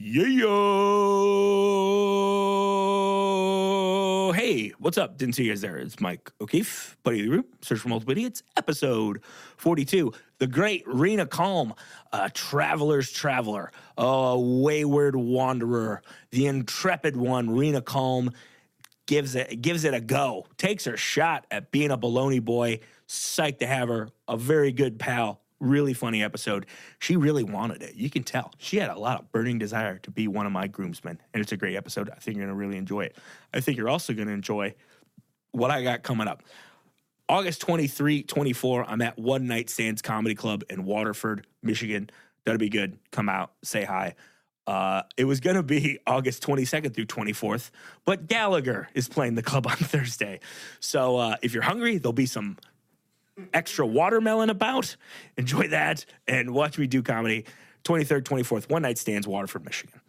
Yeah. Hey, what's up? Didn't see you guys there. It's Mike O'Keefe, buddy of the group. Search for Multiple Idiots, episode 42. The great Reena Calm, a traveler's traveler, a wayward wanderer, the intrepid one. Reena Calm gives it a go. Takes her shot at being a Bologna boy. Psyched to have her. A very good pal. Really funny episode. She really wanted it. You can tell. She had a lot of burning desire to be one of my groomsmen. And it's a great episode. I think you're going to really enjoy it. I think you're also going to enjoy what I got coming up. August 23, 24, I'm at One Night Stands Comedy Club in Waterford, Michigan. That'll be good. Come out. Say hi. It was going to be August 22nd through 24th, but Gallagher is playing the club on Thursday. So if you're hungry, there'll be some extra watermelon about. Enjoy that and watch me do comedy. 23rd, 24th, One Night Stands, Waterford, Michigan.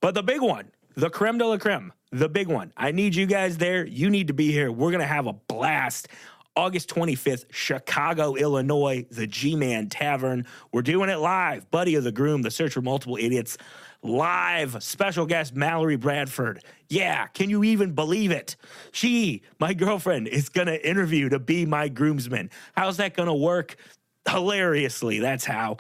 But the big one, the creme de la creme, the big one. I need you guys there. You need to be here. We're going to have a blast. August 25th, Chicago, Illinois, the G-Man Tavern. We're doing it live. Buddy of the Groom, the Search for Multiple Idiots. Live. Special guest, Mallory Bradford. Yeah, can you even believe it? She, my girlfriend, is going to interview to be my groomsman. How's that going to work? Hilariously, that's how.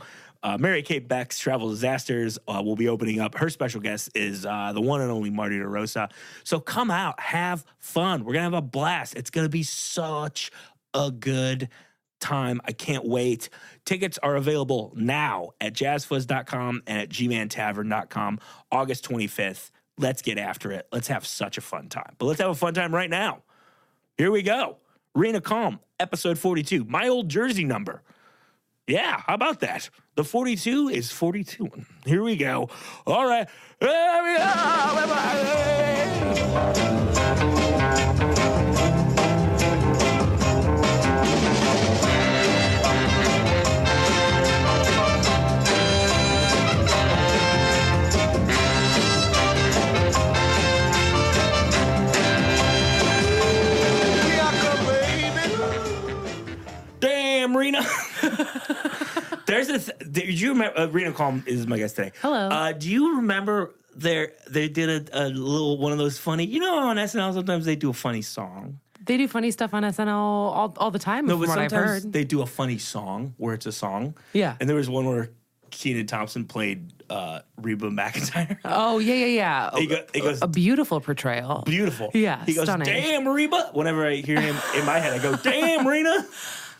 Mary Kate Beck's Travel Disasters will be opening up. Her special guest is the one and only Marty DeRosa. So come out, have fun. We're going to have a blast. It's going to be such a good time. I can't wait. Tickets are available now at jazzfuzz.com and at gmantavern.com. August 25th. Let's get after it. Let's have such a fun time. But let's have a fun time right now. Here we go. Reena Calm, episode 42. My old jersey number. Yeah, how about that? The 42 is 42. Here we go. All right. Here we go. Damn, Reena. Do you remember? Reena Calm is my guest today. Hello. Do you remember they did a little one of those funny? You know, on SNL sometimes they do a funny song. They do funny stuff on SNL all the time. No, from but what I've sometimes heard. they do a funny song where it's a song. Yeah. And there was one where Kenan Thompson played Reba McEntire. Oh yeah. He goes a beautiful portrayal. Beautiful. Yeah, He goes, stunning. damn, Reba. Whenever I hear him in my head, I go, damn, Reena.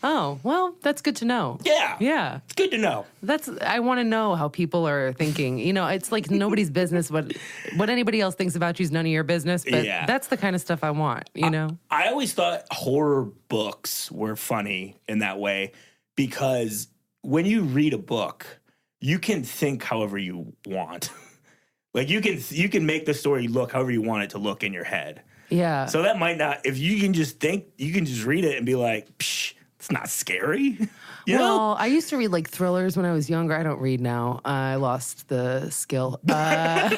Oh well, that's good to know. Yeah. It's good to know. I want to know how people are thinking. You know, it's like nobody's business. What anybody else thinks about you is none of your business. But that's the kind of stuff I want. You know. I always thought horror books were funny in that way because when you read a book, you can think however you want. Like you can make the story look however you want it to look in your head. Yeah. So that might not. If you can just think, you can just read it and be like, psh. It's not scary. Well, I used to read like thrillers when I was younger. I don't read now. I lost the skill. But I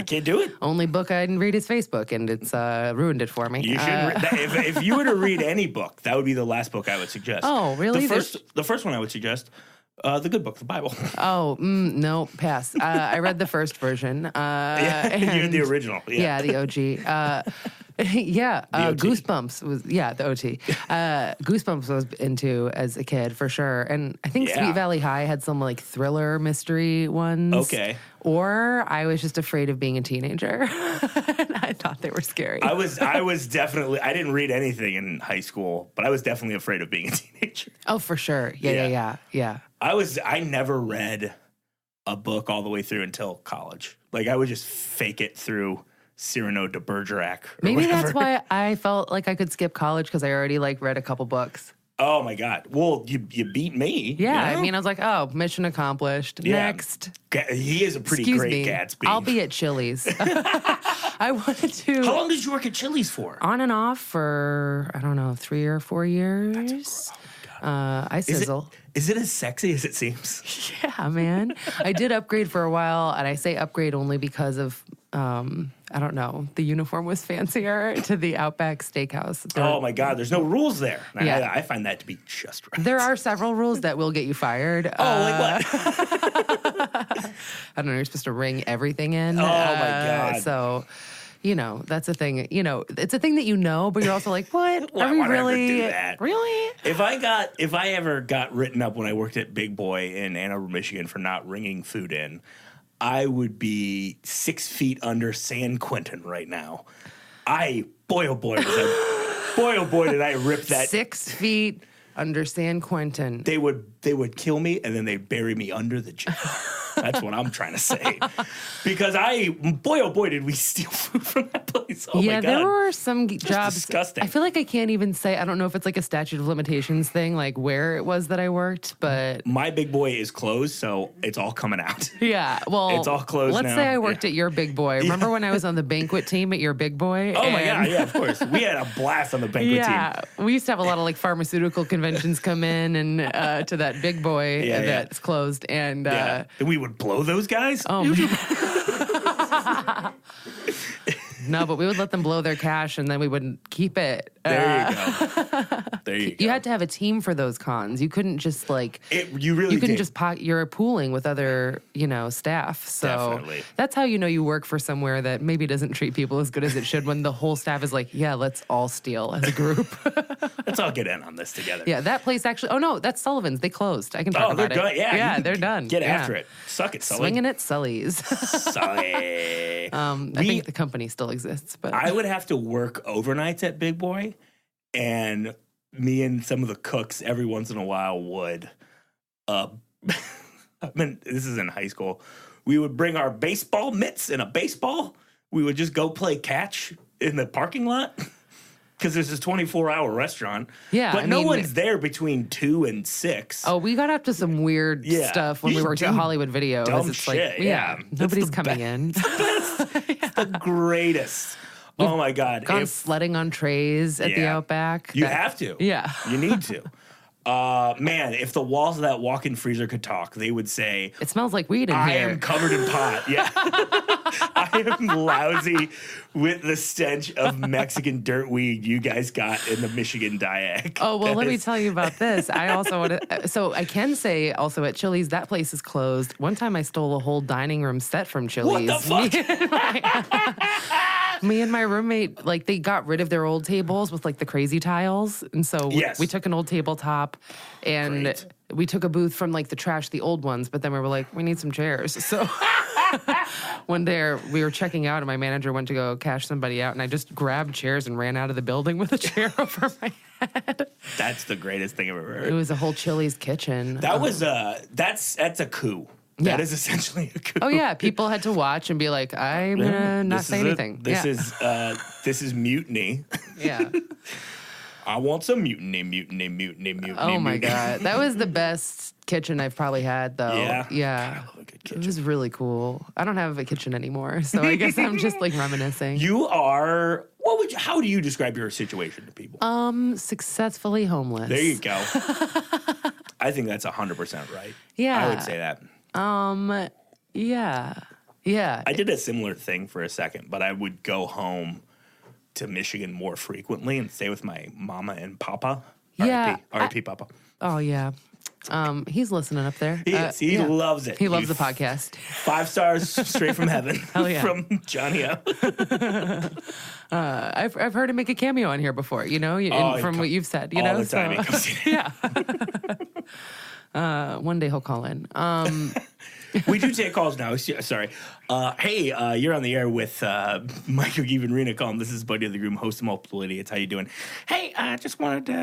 can't do it. Only book I didn't read is Facebook, and it's ruined it for me. You should. If you were to read any book, that would be the last book I would suggest. Oh, really? The first one I would suggest. The good book, the Bible. Oh, no, pass. I read the first version. You had the original. Yeah, the OG. Goosebumps was, the OT. Goosebumps was into as a kid for sure. And I think Sweet Valley High had some like thriller mystery ones. Okay. Or I was just afraid of being a teenager. And I thought they were scary. I was definitely, I didn't read anything in high school, but I was definitely afraid of being a teenager. Oh, for sure. Yeah. I never read a book all the way through until college. Like I would just fake it through Cyrano de Bergerac. Maybe that's why I felt like I could skip college because I already like read a couple books. Oh my God. Well, you beat me. Yeah. You know? I mean, I was like, oh, mission accomplished. Yeah. Next. He is a pretty Excuse great me. Gatsby. I'll be at Chili's. I wanted to. How long did you work at Chili's for? On and off for, I don't know, 3 or 4 years. I sizzle. Is it as sexy as it seems? Yeah, man. I did upgrade for a while, and I say upgrade only because of I don't know, the uniform was fancier to the Outback Steakhouse. Oh my God, there's no rules there. Yeah. I find that to be just right. There are several rules that will get you fired. Like what? I don't know, you're supposed to ring everything in. Oh my God. So, that's a thing. It's a thing that but you're also like, what? Why Are we would I ever really? do that? Really? If I ever got written up when I worked at Big Boy in Ann Arbor, Michigan for not ringing food in, I would be 6 feet under San Quentin right now. Boy, oh boy, did I rip that. 6 feet under San Quentin. They would kill me and then they'd bury me under the jail. That's what I'm trying to say. Because boy, oh boy, did we steal food from that place. Oh my God. There were some jobs. Disgusting. I feel like I can't even say, I don't know if it's like a statute of limitations thing, like where it was that I worked, but. My Big Boy is closed, so it's all coming out. Yeah. Well, it's all closed let's now. say I worked at your Big Boy. Remember when I was on the banquet team at your Big Boy? Oh my God. Yeah, of course. We had a blast on the banquet team. Yeah. We used to have a lot of like pharmaceutical conventions come in and to that Big Boy that's closed. And and we would blow those guys. Oh, no, but we would let them blow their cash and then we wouldn't keep it. There you go. There you go. You had to have a team for those cons. You couldn't just like you couldn't just you're pooling with other staff. So definitely. That's how you work for somewhere that maybe doesn't treat people as good as it should. When the whole staff is like, yeah, let's all steal as a group. Let's all get in on this together. Yeah, that place actually. Oh no, that's Sullivan's. They closed. I can talk about it. Done. Yeah, they're done. Get after it. Suck it, Sully. Swinging at Sully's. Sully. I think the company still exists, but I would have to work overnights at Big Boy, and me and some of the cooks every once in a while would. This is in high school. We would bring our baseball mitts and a baseball. We would just go play catch in the parking lot. Because there's this 24-hour restaurant. Yeah, but no one's there between 2 and 6. Oh, we got up to some weird stuff when we worked at Hollywood Video. Dumb it's shit, like, nobody's coming in. It's the greatest. Oh my God. Gone sledding on trays at the Outback. You have to. Yeah. You need to. Man, if the walls of that walk-in freezer could talk, they would say, it smells like weed in I here. am covered in pot. Yeah. I am lousy with the stench of Mexican dirt weed you guys got in the Michigan Diag. Oh, well, let me tell you about this. I also want to, so I can say also at Chili's, that place is closed. One time I stole a whole dining room set from Chili's. What the fuck? Me and my roommate, like, they got rid of their old tables with, like, the crazy tiles. And so we took an old tabletop and we took a booth from, like, the trash, the old ones. But then we were like, we need some chairs. So one day we were checking out and my manager went to go cash somebody out. And I just grabbed chairs and ran out of the building with a chair over my head. That's the greatest thing I've ever heard. It was a whole Chili's kitchen. That was that's a coup. Yeah. That is essentially a coup. Oh yeah, people had to watch and be like, I'm gonna not say anything. This is mutiny. Yeah. I want some mutiny. Oh my God. That was the best kitchen I've probably had though. Yeah. Yeah. God, I love a good kitchen. It was really cool. I don't have a kitchen anymore, so I guess I'm just like reminiscing. You are how do you describe your situation to people? Successfully homeless. There you go. I think that's 100% right. Yeah. I would say that. Yeah. Yeah. I did a similar thing for a second, but I would go home to Michigan more frequently and stay with my mama and papa. Yeah. R.I.P. Papa. Oh yeah. He's listening up there. He is. He loves it. He loves the podcast. 5 stars straight from heaven. Hell yeah. From Johnny O. I've heard him make a cameo on here before, from what you've said, all the time he comes in. Yeah. One day he'll call in. We do take calls now. Sorry. Hey, you're on the air with Mike O'Keefe and Reena Calm. This is Buddy of the Groom, host of Multiple Idiots. How you doing? Hey, I just wanted to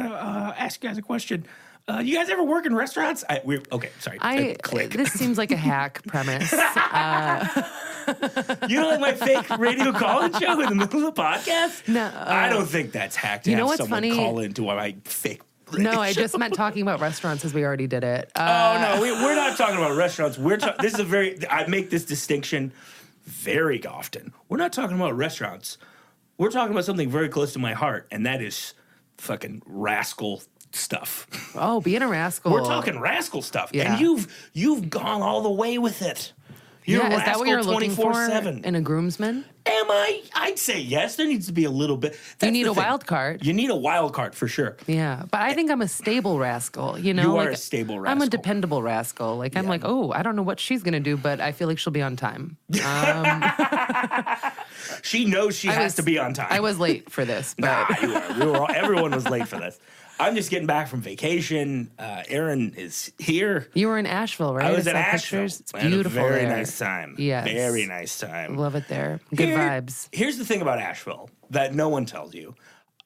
ask you guys a question. You guys ever work in restaurants? Okay, sorry. Click. This seems like a hack premise. You don't like my fake radio call-in show in the middle of the podcast? No. I don't think that's hack to have someone call into my fake radio No, I show. just meant talking about restaurants as we already did it. No, we're not talking about restaurants. I make this distinction very often. We're not talking about restaurants. We're talking about something very close to my heart, and that is fucking rascal stuff. Oh, being a rascal. We're talking rascal stuff. Yeah. And you've gone all the way with it. You're a is that what rascal you're looking for 24/7. in a groomsman? Am I? I'd say yes. There needs to be a little bit. You need a wild card. You need a wild card for sure. Yeah, but I think I'm a stable rascal. You know, You are a stable rascal. I'm a dependable rascal. Like I'm like, oh, I don't know what she's gonna do, but I feel like she'll be on time. She knows she has to be on time. I was late for this, but Nah, you were. Everyone was late for this. I'm just getting back from vacation. Aaron is here. You were in Asheville, right? I was in saw Asheville. Pictures. It's beautiful Very there. nice time. Yes. Very nice time. Love it there. Good vibes. Here's the thing about Asheville that no one tells you.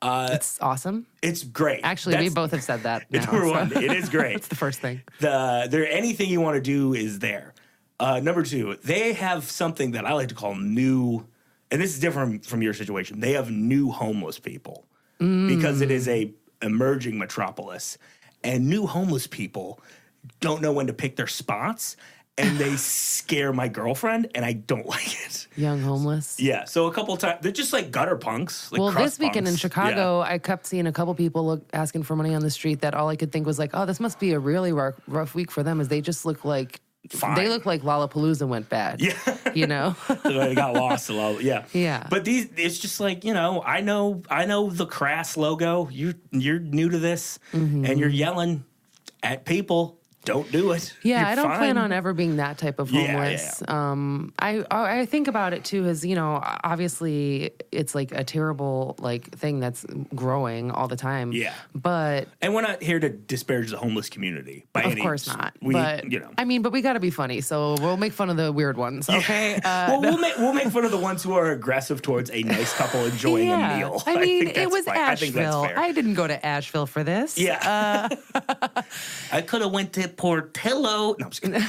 It's awesome. It's great. Actually, we both have said that now. Number one, it is great. That's the first thing. Anything you want to do is there. Number two, they have something that I like to call new, and this is different from your situation. They have new homeless people because it is a emerging metropolis, and new homeless people don't know when to pick their spots, and they scare my girlfriend, and I don't like it. Young homeless. Yeah, so a couple times they're just like gutter punks. Like well, crust this weekend in punks. Chicago, Yeah. I kept seeing a couple people asking for money on the street. That all I could think was like, oh, this must be a really rough week for them. As they just look like Fine. they look like Lollapalooza went bad. Yeah. You know. They got lost a lot. Yeah. Yeah. But it's just like, I know the crass logo. You're new to this, and you're yelling at people. Don't do it. Yeah, You're I don't fine. plan on ever being that type of homeless. I think about it too as, obviously it's like a terrible like thing that's growing all the time. Yeah. But And we're not here to disparage the homeless community by any of course not. We, but I mean, but we got to be funny, so we'll make fun of the weird ones. Okay. Well, we'll make fun of the ones who are aggressive towards a nice couple enjoying a meal. I mean, think that's it was fine. I think that's Asheville. fair. I didn't go to Asheville for this. Yeah. I could have went to Portillo. No, I'm just kidding.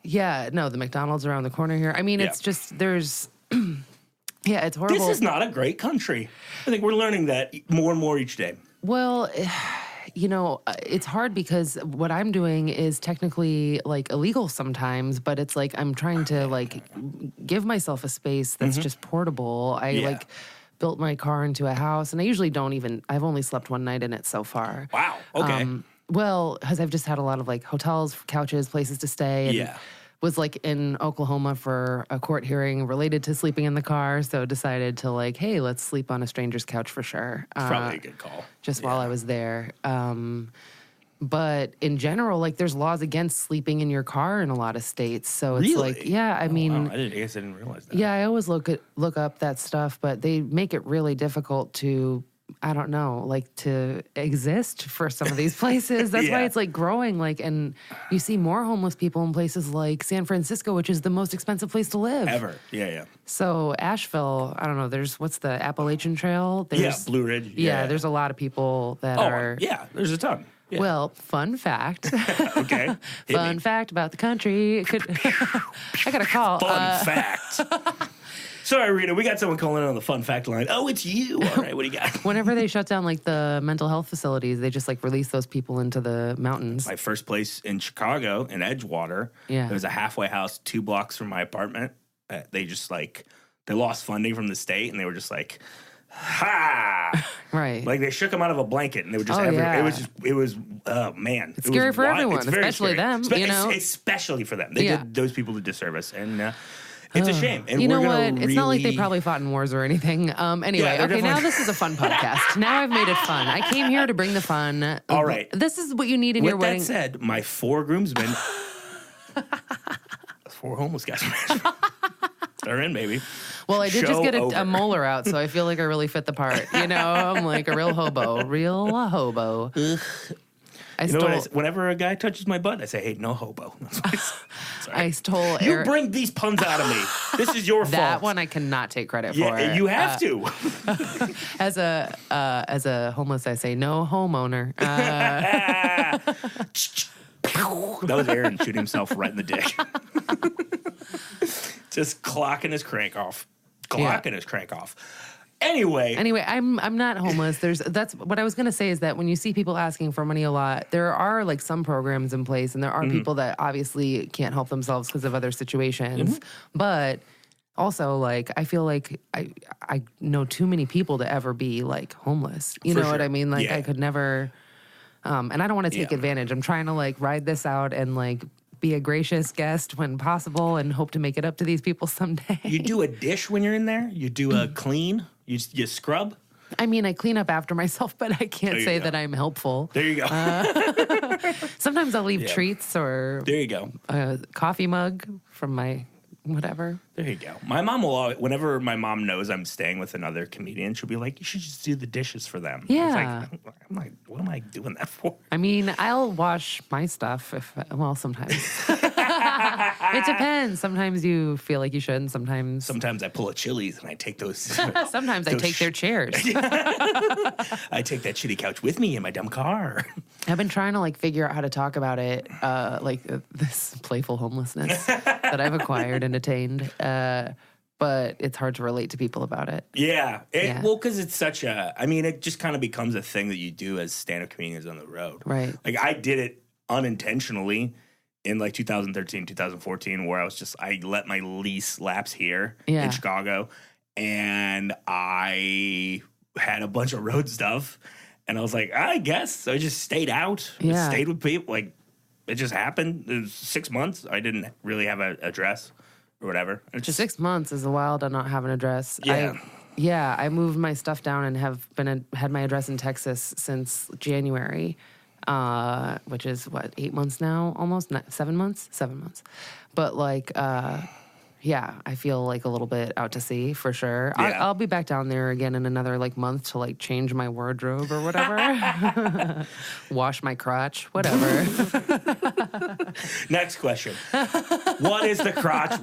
Yeah, no, the McDonald's around the corner here. I mean, it's just there's yeah, it's horrible. This is not a great country. I think we're learning that more and more each day. Well, it's hard because what I'm doing is technically like illegal sometimes, but it's like I'm trying to like give myself a space that's just portable. I built my car into a house, and I usually I've only slept one night in it so far. Wow. Okay. Well, because I've just had a lot of like hotels, couches, places to stay. And was like in Oklahoma for a court hearing related to sleeping in the car. So decided to like, hey, let's sleep on a stranger's couch for sure. It's probably a good call. Just while I was there. But in general, like there's laws against sleeping in your car in a lot of states. So it's like, yeah, I mean. Wow. I guess I didn't realize that. Yeah, I always look up that stuff, but they make it really difficult to, I don't know, like to exist for some of these places. That's why it's like growing, like, and you see more homeless people in places like San Francisco, which is the most expensive place to live ever. Yeah. So Asheville, I don't know. There's what's the Appalachian Trail? There's, Blue Ridge. Yeah, there's a lot of people that are. Yeah, there's a ton. Yeah. Well, fun fact. Okay. Fun fact about the country. I got a call. Fun fact. Sorry, Rita, we got someone calling in on the fun fact line. Oh, it's you. All right, what do you got? Whenever they shut down like the mental health facilities, they just like release those people into the mountains. My first place in Chicago, in Edgewater, there was a halfway house 2 blocks from my apartment. They just like, they lost funding from the state, and they were just like, ha! Right. Like they shook them out of a blanket, and they were just, it was, oh man. It's scary for everyone, especially them, Especially for them. They did those people a disservice, and it's a shame. And you know what? It's not like they probably fought in wars or anything. Anyway, okay, now this is a fun podcast. Now I've made it fun. I came here to bring the fun. All right. This is what you need in your wedding. With that said, my 4 groomsmen, 4 homeless guys. They're in, baby. Well, I did just get a molar out, so I feel like I really fit the part. You know, I'm like a real hobo. Whenever a guy touches my butt, I say, hey, no hobo. I stole You bring these puns out of me. This is your fault. That one I cannot take credit for. You have to. As a homeless, I say, no homeowner. That was Aaron shooting himself right in the dick. Just clocking his crank off. Anyway, I'm not homeless. That's what I was gonna say is that when you see people asking for money a lot, there are like some programs in place, and there are people that obviously can't help themselves because of other situations. But also, like, I feel like I know too many people to ever be like homeless. You know what I mean? Like, I could never. And I don't want to take advantage. I'm trying to like ride this out and like be a gracious guest when possible and hope to make it up to these people someday. You do a dish when you're in there? You do a clean? You scrub? I mean, I clean up after myself, but I can't say that I'm helpful. There you go. Sometimes I'll leave treats or there you go. A coffee mug from my whatever. There you go. My mom will always, whenever my mom knows I'm staying with another comedian, she'll be like, you should just do the dishes for them. Yeah. I'm like, what am I doing that for? I mean, I'll wash my stuff sometimes. It depends. Sometimes you feel like you should, and sometimes I pull a Chili's and I take those. Sometimes I take their chairs. I take that shitty couch with me in my dumb car. I've been trying to like figure out how to talk about it, this playful homelessness that I've acquired and attained. But it's hard to relate to people about it. Yeah. Well, because it's such it just kind of becomes a thing that you do as stand-up comedians on the road. Right. Like I did it unintentionally in like 2013, 2014, where I let my lease lapse here in Chicago, and I had a bunch of road stuff, and I was like, I guess. So I just stayed out, stayed with people. Like, it just happened. It was 6 months. I didn't really have an address or whatever. It's just 6 months is a while to not have an address. Yeah. I moved my stuff down and have had my address in Texas since January. Which is 8 months now, almost 7 months, 7 months. But I feel like a little bit out to sea for sure. Yeah. I'll be back down there again in another month to change my wardrobe or whatever. Wash my crotch, whatever. Next question. What is the crotch?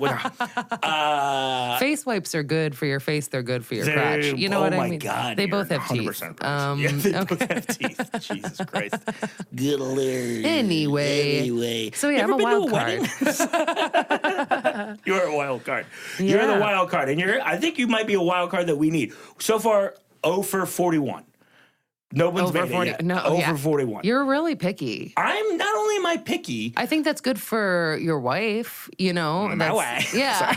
Face wipes are good for your face. They're good for your crotch. You know what I mean? Oh my God. They both have teeth. They both have teeth. Jesus Christ. Good Lord. Anyway. So I'm a wild card. You're a wild card. You're the wild card. And I think you might be a wild card that we need. So far, 0 for 41. No one's made it yet. No, 0 for 41. You're really picky. I'm not only am I picky. I think that's good for your wife, My wife. Yeah.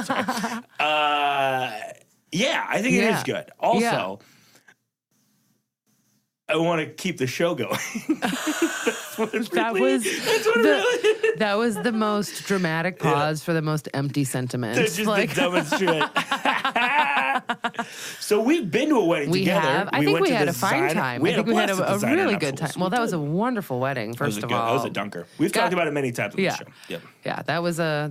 Sorry. I think it is good. Also, I want to keep the show going. That was the most dramatic pause for the most empty sentiment. That's just the dumbest shit. So we've been to a wedding together. I think we had a fine time. I think we had a really good time. Well, that was a wonderful wedding, first of all. That was a dunker. We've talked about it many times on the show. Yep. Yeah, that was a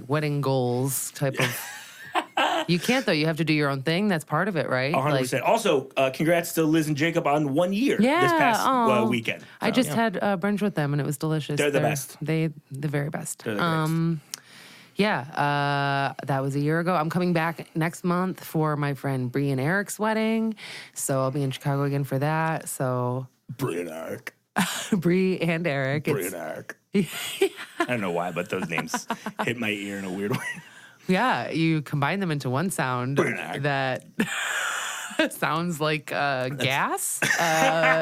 wedding goals type of. You can't, though. You have to do your own thing. That's part of it, right? 100%. Also, congrats to Liz and Jacob on 1 year this past weekend. I just had brunch with them, and it was delicious. They're the best. The very best. They're the that was a year ago. I'm coming back next month for my friend Bree and Eric's wedding. So I'll be in Chicago again for that. So Bree and Eric. Bree and Eric. Bree and Eric. I don't know why, but those names hit my ear in a weird way. Yeah, you combine them into one sound that sounds like gas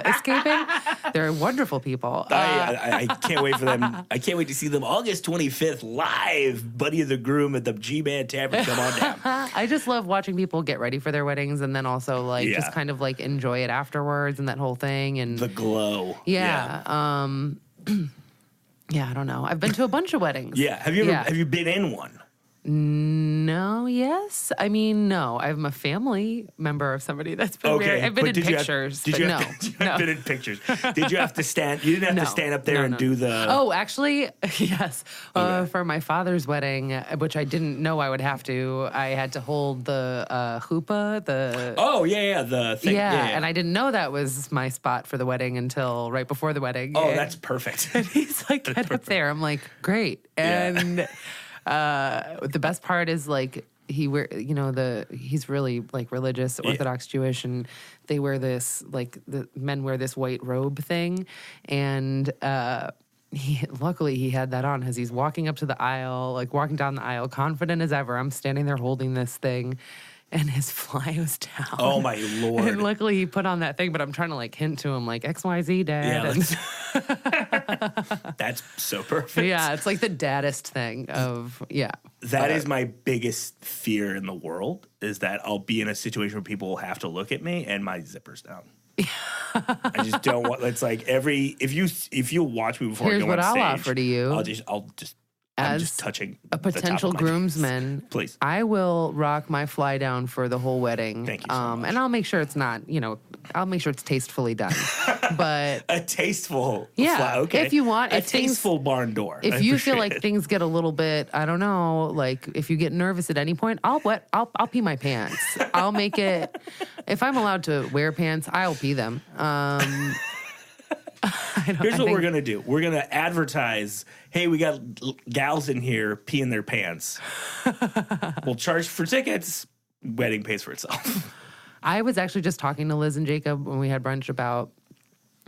escaping. They're wonderful people. I can't wait for them. I can't wait to see them August 25th live. Buddy of the Groom at the G-Man Tavern. Come on down. I just love watching people get ready for their weddings and then also just kind of enjoy it afterwards and that whole thing. And the glow. Yeah. I don't know. I've been to a bunch of weddings. Yeah. Have you been in one? No, yes. I mean, no. I'm a family member of somebody that's been married. I've been in pictures, but no. I've been in pictures. Did you have to stand? You didn't have to stand up there and do the... Oh, actually, yes. For my father's wedding, which I didn't know I would have to, I had to hold the chuppah, the... Oh, yeah, the thing. Yeah, and I didn't know that was my spot for the wedding until right before the wedding. Oh, that's perfect. And he's like, get up there. I'm like, great. And... the best part is he's really religious, Orthodox Jewish, and they wear this the men wear this white robe thing, and luckily he had that on as he's walking up to the aisle, walking down the aisle, confident as ever. I'm standing there holding this thing. And his fly was down. Oh, my Lord. And luckily he put on that thing, but I'm trying to hint to him XYZ, Dad. Yeah, that's so perfect. Yeah, it's the daddest thing of, That is my biggest fear in the world, is that I'll be in a situation where people will have to look at me and my zipper's down. I just don't want. It's like if you watch me before Here's I go what on I'll stage, offer to you. I'm just touching a potential groomsman. Please. I will rock my fly down for the whole wedding. Thank you so much. And I'll make sure it's not, I'll make sure it's tastefully done. But a tasteful fly. Okay. If you want a tasteful barn door. If you feel like things get a little bit, I don't know, like if you get nervous at any point, I'll pee my pants. I'll make it. If I'm allowed to wear pants, I'll pee them. Here's what we're going to do. We're going to advertise, hey, we got gals in here peeing their pants. We'll charge for tickets. Wedding pays for itself. I was actually just talking to Liz and Jacob when we had brunch about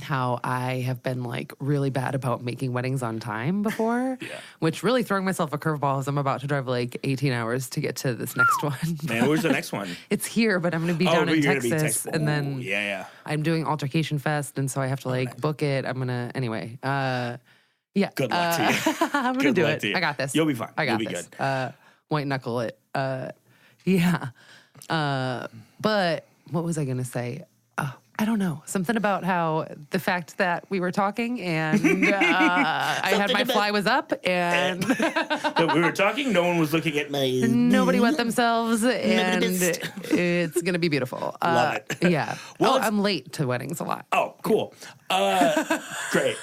how I have been like really bad about making weddings on time before, which really throwing myself a curveball as I'm about to drive like 18 hours to get to this next one. Man, where's the next one? It's here, but I'm going to be down in Texas. And then I'm doing Altercation Fest, and so I have to book it. I'm going to, anyway. Good luck to you. I'm going to do it. I got this. You'll be fine. I got You'll be this. good. White knuckle it. But what was I going to say? I don't know. Something about how the fact that we were talking and I had my fly was up and we were talking. No one was looking at my. Nobody wet themselves, and it's going to be beautiful. Love it. Yeah. Well, I'm late to weddings a lot. Oh, cool. Great.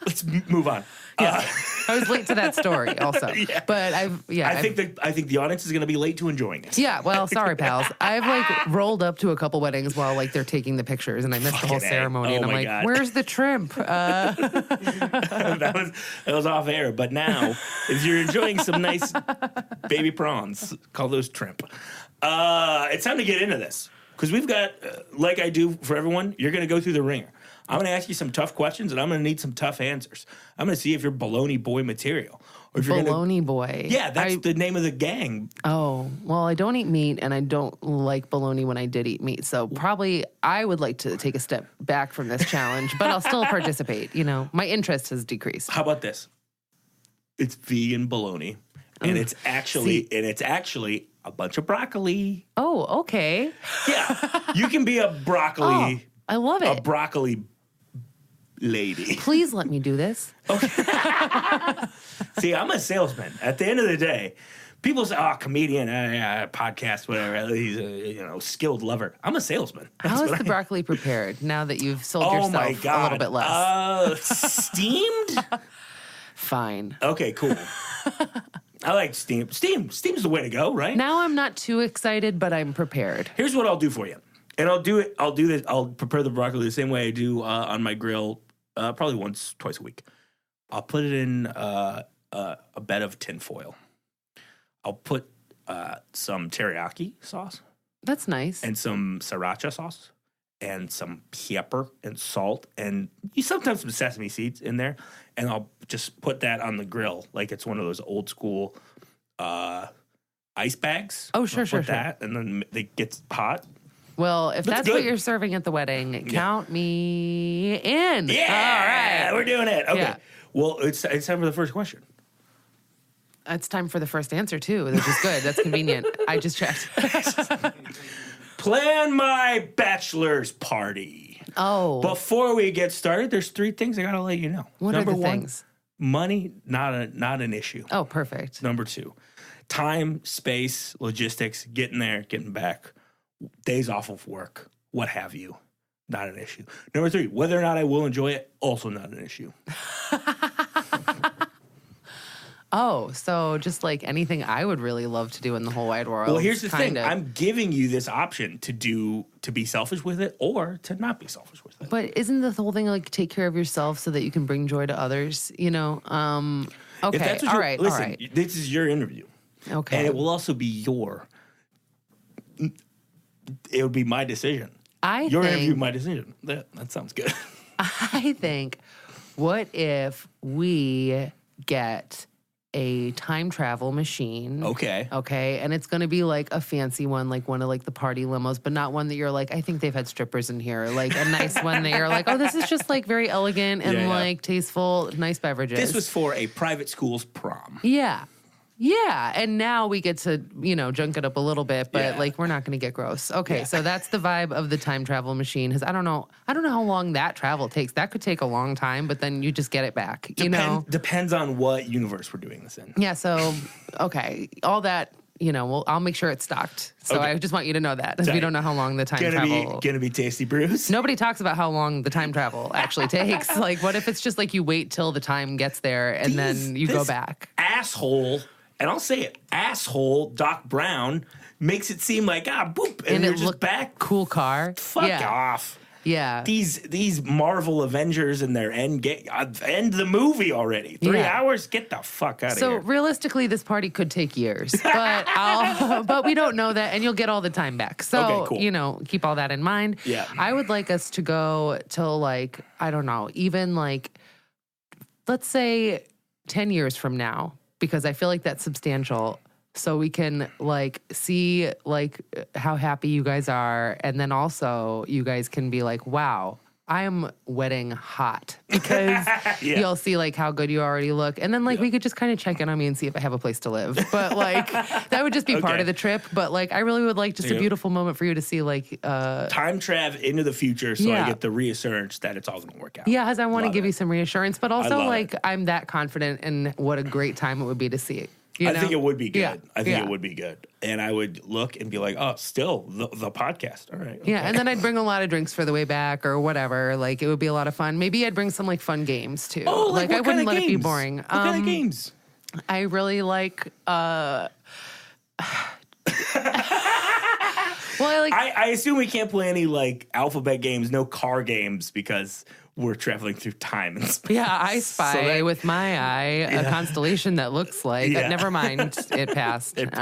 Let's move on. Yeah. I was late to that story also. But I think the audience is going to be late to enjoying this. Yeah, well, sorry, pals. I've rolled up to a couple weddings while they're taking the pictures, and I missed the whole ceremony. And I'm like, God. Where's the trimp? That was off air. But now, if you're enjoying some nice baby prawns, call those trimp. It's time to get into this because we've got, like I do for everyone, you're going to go through the ringer. I'm going to ask you some tough questions, and I'm going to need some tough answers. I'm going to see if you're Bologna Boy material. Or if Bologna Boy? Yeah, that's the name of the gang. Oh, well, I don't eat meat, and I don't like bologna when I did eat meat. So probably I would like to take a step back from this challenge, but I'll still participate. My interest has decreased. How about this? It's vegan bologna, and it's actually a bunch of broccoli. Oh, okay. Yeah, you can be a broccoli. I love it. A broccoli lady. Please let me do this. Okay. See, I'm a salesman. At the end of the day, people say, comedian, podcast, whatever. He's a skilled lover. I'm a salesman. How is the broccoli prepared now that you've sold yourself a little bit less? Steamed? Fine. Okay, cool. I like steam. Steam's the way to go, right? Now I'm not too excited, but I'm prepared. Here's what I'll do for you. And I'll do this. I'll prepare the broccoli the same way I do on my grill, probably twice a week. I'll put it in a bed of tinfoil. I'll put some teriyaki sauce. That's nice. And some sriracha sauce, and some pepper and salt, and sometimes some sesame seeds in there. And I'll just put that on the grill like it's one of those old school ice bags. Oh, sure. That, and then it gets hot. Well, if that's what you're serving at the wedding, count me in. Yeah, all right, we're doing it. Okay. Yeah. Well, it's time for the first question. It's time for the first answer too, which is good. That's convenient. I just checked. Plan my bachelor's party. Oh. Before we get started, there's 3 things I gotta let you know. What Number are the 1, things? Money, not an issue. Oh, perfect. Number 2, time, space, logistics, getting there, getting back. Days off of work, what have you, not an issue. Number 3, whether or not I will enjoy it, also not an issue. Oh, so just like anything I would really love to do in the whole wide world. Well, here's the thing. I'm giving you this option to be selfish with it or to not be selfish with it. But isn't the whole thing like take care of yourself so that you can bring joy to others, Okay. If that's what all right. This is your interview. Okay. And it will also be it would be my decision. Your interview, my decision. That sounds good. I think, what if we get a time travel machine? Okay. And it's going to be like a fancy one, like one of like the party limos, but not one that you're like, I think they've had strippers in here. Like a nice one that you're like, oh, this is just like very elegant and like tasteful, nice beverages. This was for a private school's prom. Yeah. Yeah, and now we get to, junk it up a little bit, but we're not going to get gross. Okay, so that's the vibe of the time travel machine. Because I don't know how long that travel takes. That could take a long time, but then you just get it back. Depends on what universe we're doing this in. Yeah. So okay, all that. I'll make sure it's stocked. So I just want you to know that, because we don't know how long the time travel. Gonna be tasty brews. Nobody talks about how long the time travel actually takes. Like, what if it's just like you wait till the time gets there and then you go back? Asshole. And I'll say it, asshole Doc Brown makes it seem like, boop, and you're just back. Cool car. Fuck off. Yeah. These Marvel Avengers and their end the movie already. 3 hours? Get the fuck out of here. So realistically, this party could take years, but but we don't know that, and you'll get all the time back. So, cool. Keep all that in mind. Yeah. I would like us to go till I don't know, even let's say 10 years from now, because I feel like that's substantial. So we can see how happy you guys are. And then also you guys can be like, wow, I'm wedding hot, because you'll see how good you already look. And then we could just kind of check in on me and see if I have a place to live. But that would just be part of the trip. But I really would like just a beautiful moment for you to see time travel into the future, so I get the reassurance that it's all going to work out. Yeah, as I want to give you some reassurance, but also I'm that confident in what a great time it would be to see it. I think it would be good. Yeah. I think it would be good. And I would look and be like, oh, still the podcast. All right. Okay. Yeah. And then I'd bring a lot of drinks for the way back or whatever. It would be a lot of fun. Maybe I'd bring some fun games too. Oh, I wouldn't let it be boring. What kind of games? I really like, well, I assume we can't play any alphabet games, no car games, because we're traveling through time and space. Yeah, I spy with my eye a constellation that looks like. Never mind, it passed. Maybe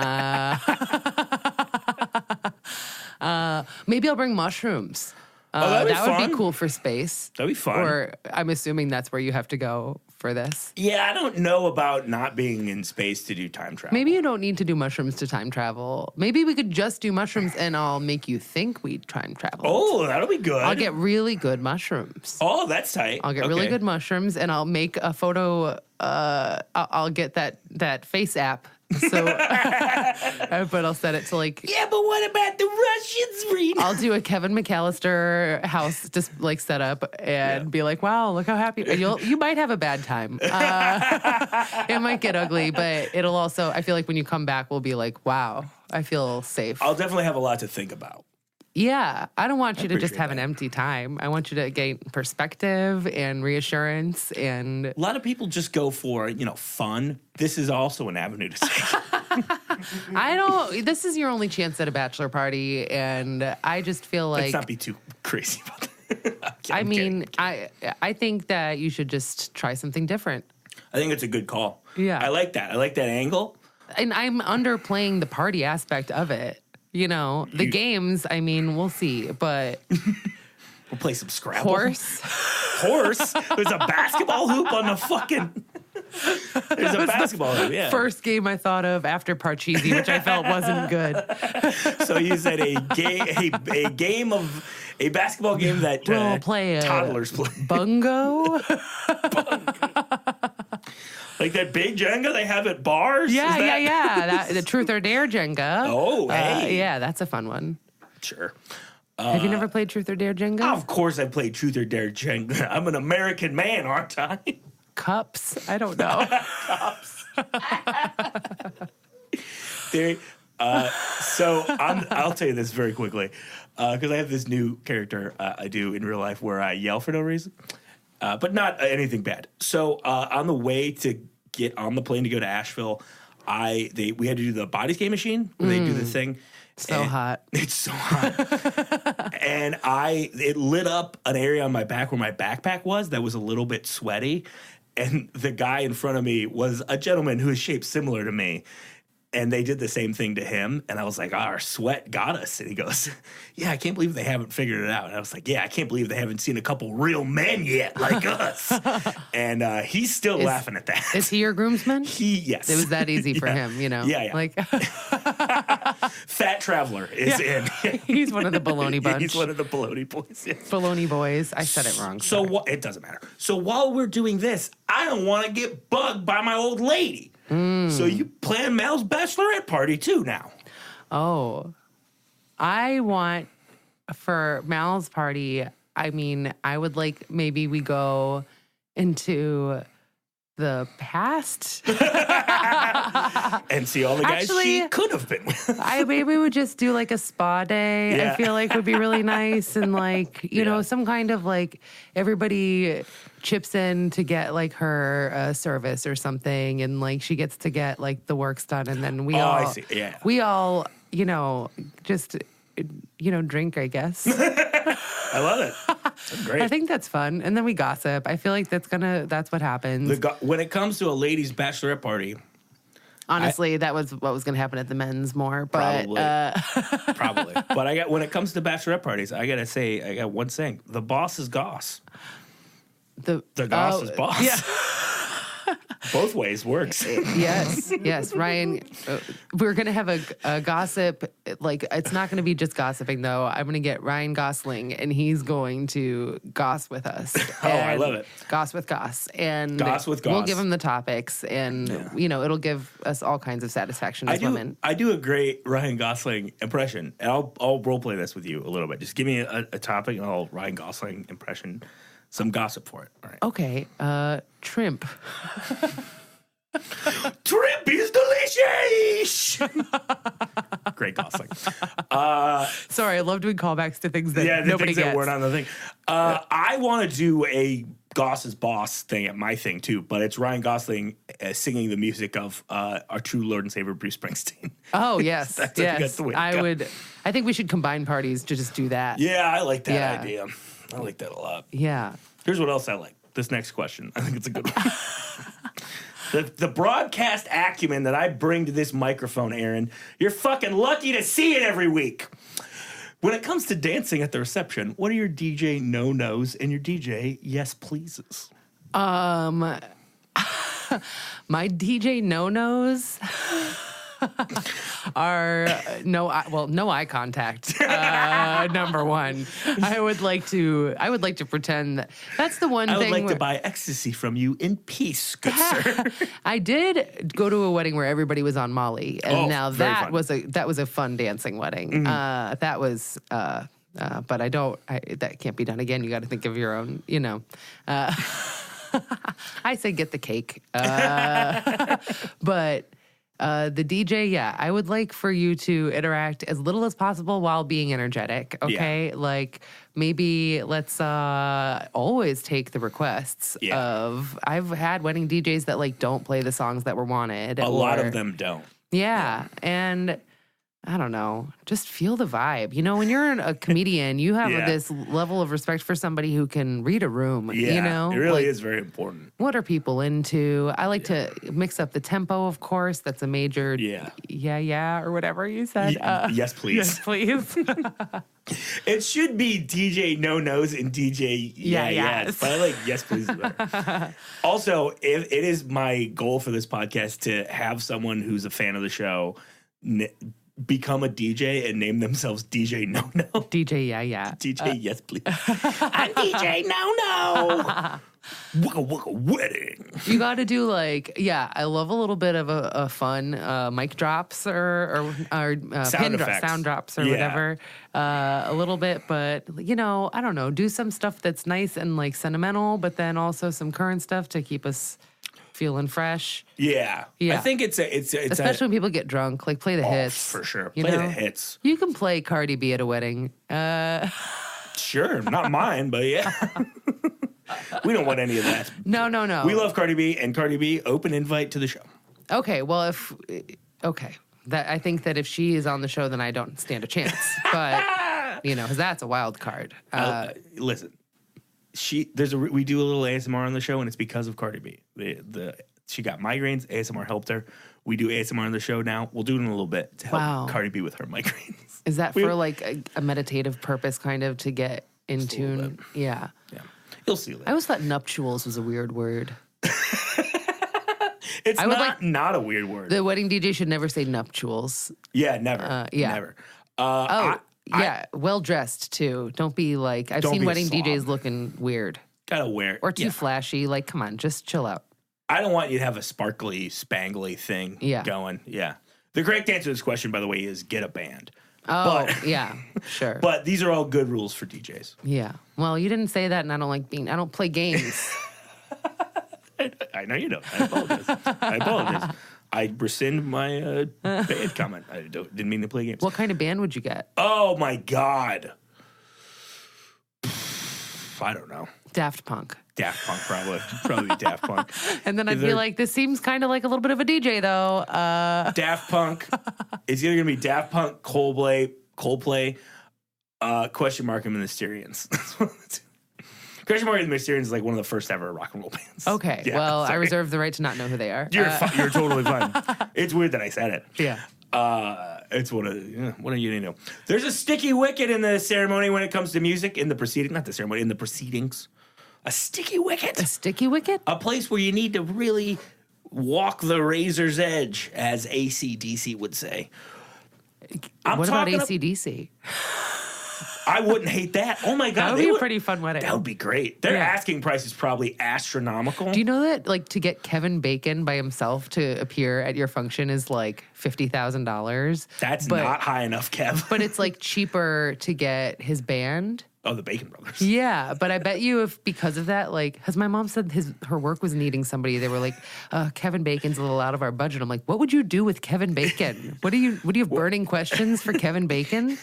I'll bring mushrooms. That would be cool for space. That'd be fun. Or I'm assuming that's where you have to go for this. Yeah, I don't know about not being in space to do time travel. Maybe you don't need to do mushrooms to time travel. Maybe we could just do mushrooms and I'll make you think we time travel. Oh, that'll be good. I'll get really good mushrooms. Oh, that's tight. I'll get really good mushrooms and I'll make a photo. I'll get that face app. So, but I'll set it to yeah, but what about the Russians, Reena? I'll do a Kevin McAllister house just set up and be like, wow, look how happy. You might have a bad time. It might get ugly, but it'll also, I feel like when you come back, we'll be like, wow, I feel safe. I'll definitely have a lot to think about. Yeah, I don't want you to just have an empty time. I want you to gain perspective and reassurance. And a lot of people just go for, fun. This is also an avenue to say. This is your only chance at a bachelor party, and I just feel like... Let's not be too crazy about that. I think that you should just try something different. I think it's a good call. Yeah. I like that. I like that angle. And I'm underplaying the party aspect of it. The games, we'll see, but... We'll play some Scrabble. Horse? There's a basketball hoop on the fucking... There's a basketball hoop, yeah. First game I thought of after Parcheesi, which I felt wasn't good. So you said a basketball game that we'll play toddlers play. Bungo? Like that big Jenga they have at bars? Yeah. The Truth or Dare Jenga. Oh, hey. Yeah, that's a fun one. Sure. Have you never played Truth or Dare Jenga? Of course I played Truth or Dare Jenga. I'm an American man, aren't I? Cups? I don't know. Cups. I'll tell you this very quickly, because I have this new character I do in real life where I yell for no reason. But not anything bad. So on the way to get on the plane to go to Asheville, we had to do the body scan machine where they do this thing. So hot. It's so hot. And it lit up an area on my back where my backpack was that was a little bit sweaty. And the guy in front of me was a gentleman who is shaped similar to me. And they did the same thing to him. And I was like, our sweat got us. And he goes, yeah, I can't believe they haven't figured it out. And I was like, yeah, I can't believe they haven't seen a couple real men yet like us. And he's still laughing at that. Is he your groomsman? Yes. It was that easy for him, Yeah. Fat Traveler is in. He's one of the Bologna bunch. He's one of the Bologna Boys. Yes. Bologna Boys. I said it wrong. So it doesn't matter. So while we're doing this, I don't want to get bugged by my old lady. So you plan Mal's bachelorette party too now. Oh, I want for Mal's party, I mean, I would like maybe we go into the past and see all the guys she could have been with. I maybe would just do like a spa day. Yeah. I feel like would be really nice, and like you know, some kind of like everybody chips in to get like her service or something, and like she gets to get like the works done, and then we all, I see. Yeah. we all, you know, just drink, I guess. I love it. That's great. I think that's fun. And then we gossip. I feel like that's what happens. When it comes to a ladies' bachelorette party. Honestly, that was what was going to happen at the men's more. But, Probably. But when it comes to bachelorette parties, I got to say, I got one saying. The boss is goss. The goss is boss. Yeah. Both ways works. Yes. Ryan, we're going to have a gossip. Like, it's not going to be just gossiping, though. I'm going to get Ryan Gosling, and he's going to goss with us. I love it. Goss with goss. And goss with goss. We'll give him the topics, and, it'll give us all kinds of satisfaction as women. I do a great Ryan Gosling impression. And I'll role play this with you a little bit. Just give me a topic, and I'll Ryan Gosling impression. Some gossip for it. All right. Okay. Shrimp. Shrimp is delicious. Great Gosling. Sorry, I love doing callbacks to things that nobody gets. That weren't on the thing. I want to do a Goss's Boss thing at my thing too, but it's Ryan Gosling singing the music of our true Lord and Savior Bruce Springsteen. Oh yes, that's the way I would. I think we should combine parties to just do that. Yeah, I like that idea. I like that a lot. Yeah. Here's what else I like. This next question. I think it's a good one. The broadcast acumen that I bring to this microphone, Aaron, you're fucking lucky to see it every week. When it comes to dancing at the reception, what are your DJ no-nos and your DJ yes pleases? My DJ no-nos are no eye contact. Number one, I would like to pretend that's the one thing. I would like to buy ecstasy from you in peace, good sir. I did go to a wedding where everybody was on Molly, and now that was a fun dancing wedding. Mm-hmm. That was. But that can't be done again. You got to think of your own, I say get the cake. But the DJ, I would like for you to interact as little as possible while being energetic, okay? Yeah. Like, maybe let's always take the requests of... I've had wedding DJs that, like, don't play the songs that were wanted. A lot of them don't. Yeah, and... I don't know. Just feel the vibe. When you're a comedian, you have this level of respect for somebody who can read a room. Yeah, it really is very important. What are people into? I like to mix up the tempo, of course. That's a major or whatever you said. Yes, please. Yes, please. It should be DJ no-nos and DJ yes. But I like yes, please better. Also, it is my goal for this podcast to have someone who's a fan of the show become a DJ and name themselves DJ No No. DJ DJ yes please. I'm DJ No No. Wooka wooka wedding. You got to do I love a little bit of a fun mic drops or sound drops or whatever. A little bit, but I don't know. Do some stuff that's nice and like sentimental, but then also some current stuff to keep us feeling fresh. Yeah. I think it's especially when people get drunk. Like play the hits for sure. Play the hits. You can play Cardi B at a wedding. Sure, not mine, but yeah. We don't want any of that. No. We love Cardi B, and Cardi B, open invite to the show. Okay, well that I think that if she is on the show, then I don't stand a chance. But because that's a wild card. Listen. We do a little ASMR on the show, and it's because of Cardi B. She got migraines. ASMR helped her. We do ASMR on the show now. We'll do it in a little bit to help Cardi B with her migraines. Is that for like a meditative purpose, kind of to get in tune? Yeah. You'll see that. I always thought nuptials was a weird word. It's not a weird word. The wedding DJ should never say nuptials. Yeah, never. Never. Well dressed too. Don't be like I've seen wedding DJs looking weird. Gotta wear or too flashy. Like, come on, just chill out. I don't want you to have a sparkly, spangly thing going. Yeah. The correct answer to this question, by the way, is get a band. Oh, yeah, sure. But these are all good rules for DJs. Yeah. Well, you didn't say that, and I don't play games. I know you don't. I apologize. I rescind my band comment. I didn't mean to play games. What kind of band would you get? Oh, my God. I don't know. Daft Punk. Daft Punk, probably. Probably Daft Punk. And then I'd be like, this seems kind of like a little bit of a DJ, though. Daft Punk. It's either going to be Daft Punk, Coldplay, question mark, and the Mysterians. Question mark and the Mysterians is like one of the first ever rock and roll bands. Okay. Yeah, well, sorry. I reserve the right to not know who they are. You're totally fine. It's weird that I said it. Yeah. It's what do you know? There's a sticky wicket in the ceremony when it comes to music in the proceeding, not the ceremony, in the proceedings. A sticky wicket. A sticky wicket? A place where you need to really walk the razor's edge, as AC/DC would say. What about AC/DC? I wouldn't hate that. Oh my God. That would be a pretty fun wedding. That would be great. Their asking price is probably astronomical. Do you know that like to get Kevin Bacon by himself to appear at your function is like $50,000? That's not high enough, Kev. But it's like cheaper to get his band. Oh, the Bacon Brothers. Yeah, but I bet you if because of that, like, has my mom said her work was needing somebody. They were like, Kevin Bacon's a little out of our budget. I'm like, what would you do with Kevin Bacon? What do you have burning questions for Kevin Bacon?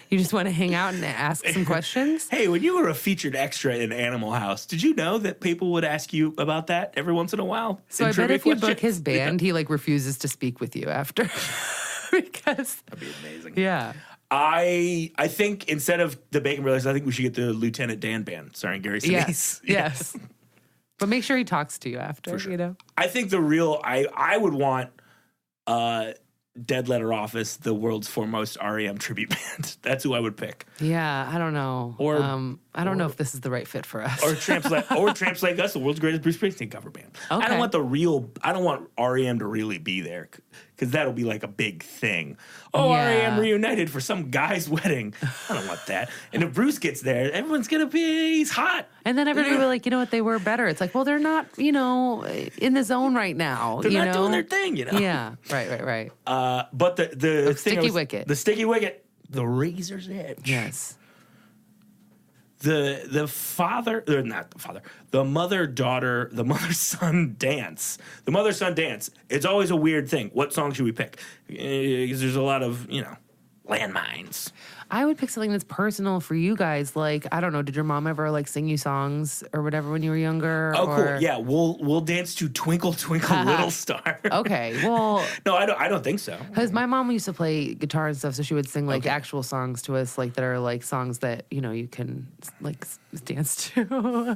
You just want to hang out and ask some questions? Hey, when you were a featured extra in Animal House, did you know that people would ask you about that every once in a while? So I bet if you book his band, he like refuses to speak with you after. Because that'd be amazing. Yeah. I think instead of the Bacon Brothers, I think we should get the Lieutenant Dan band starring Gary Sinise. Yes. But make sure he talks to you after, sure. you know? I think the real, I would want Dead Letter Office, the world's foremost REM tribute band. That's who I would pick. Yeah, I don't know. Or I don't know if this is the right fit for us. Or Tramps Like Us, the world's greatest Bruce Springsteen cover band. Okay. I don't want REM to really be there because that'll be like a big thing. Oh, REM reunited for some guy's wedding. I don't want that. And if Bruce gets there, everyone's going to be, he's hot. And then everybody will be like, you know what, they were better. It's like, well, they're not, in the zone right now. They're not doing their thing, Yeah, right. But the sticky wicket. The sticky wicket, the razor's edge. Yes. The mother-son dance. The mother-son dance. It's always a weird thing. What song should we pick? Because there's a lot of, landmines. I would pick something that's personal for you guys. Like, I don't know, did your mom ever like sing you songs or whatever when you were younger? Oh, cool. Yeah, we'll dance to Twinkle Twinkle Little Star. Okay, well, no, I don't think so. Because my mom used to play guitar and stuff, so she would sing like actual songs to us, like that are like songs that you can like dance to.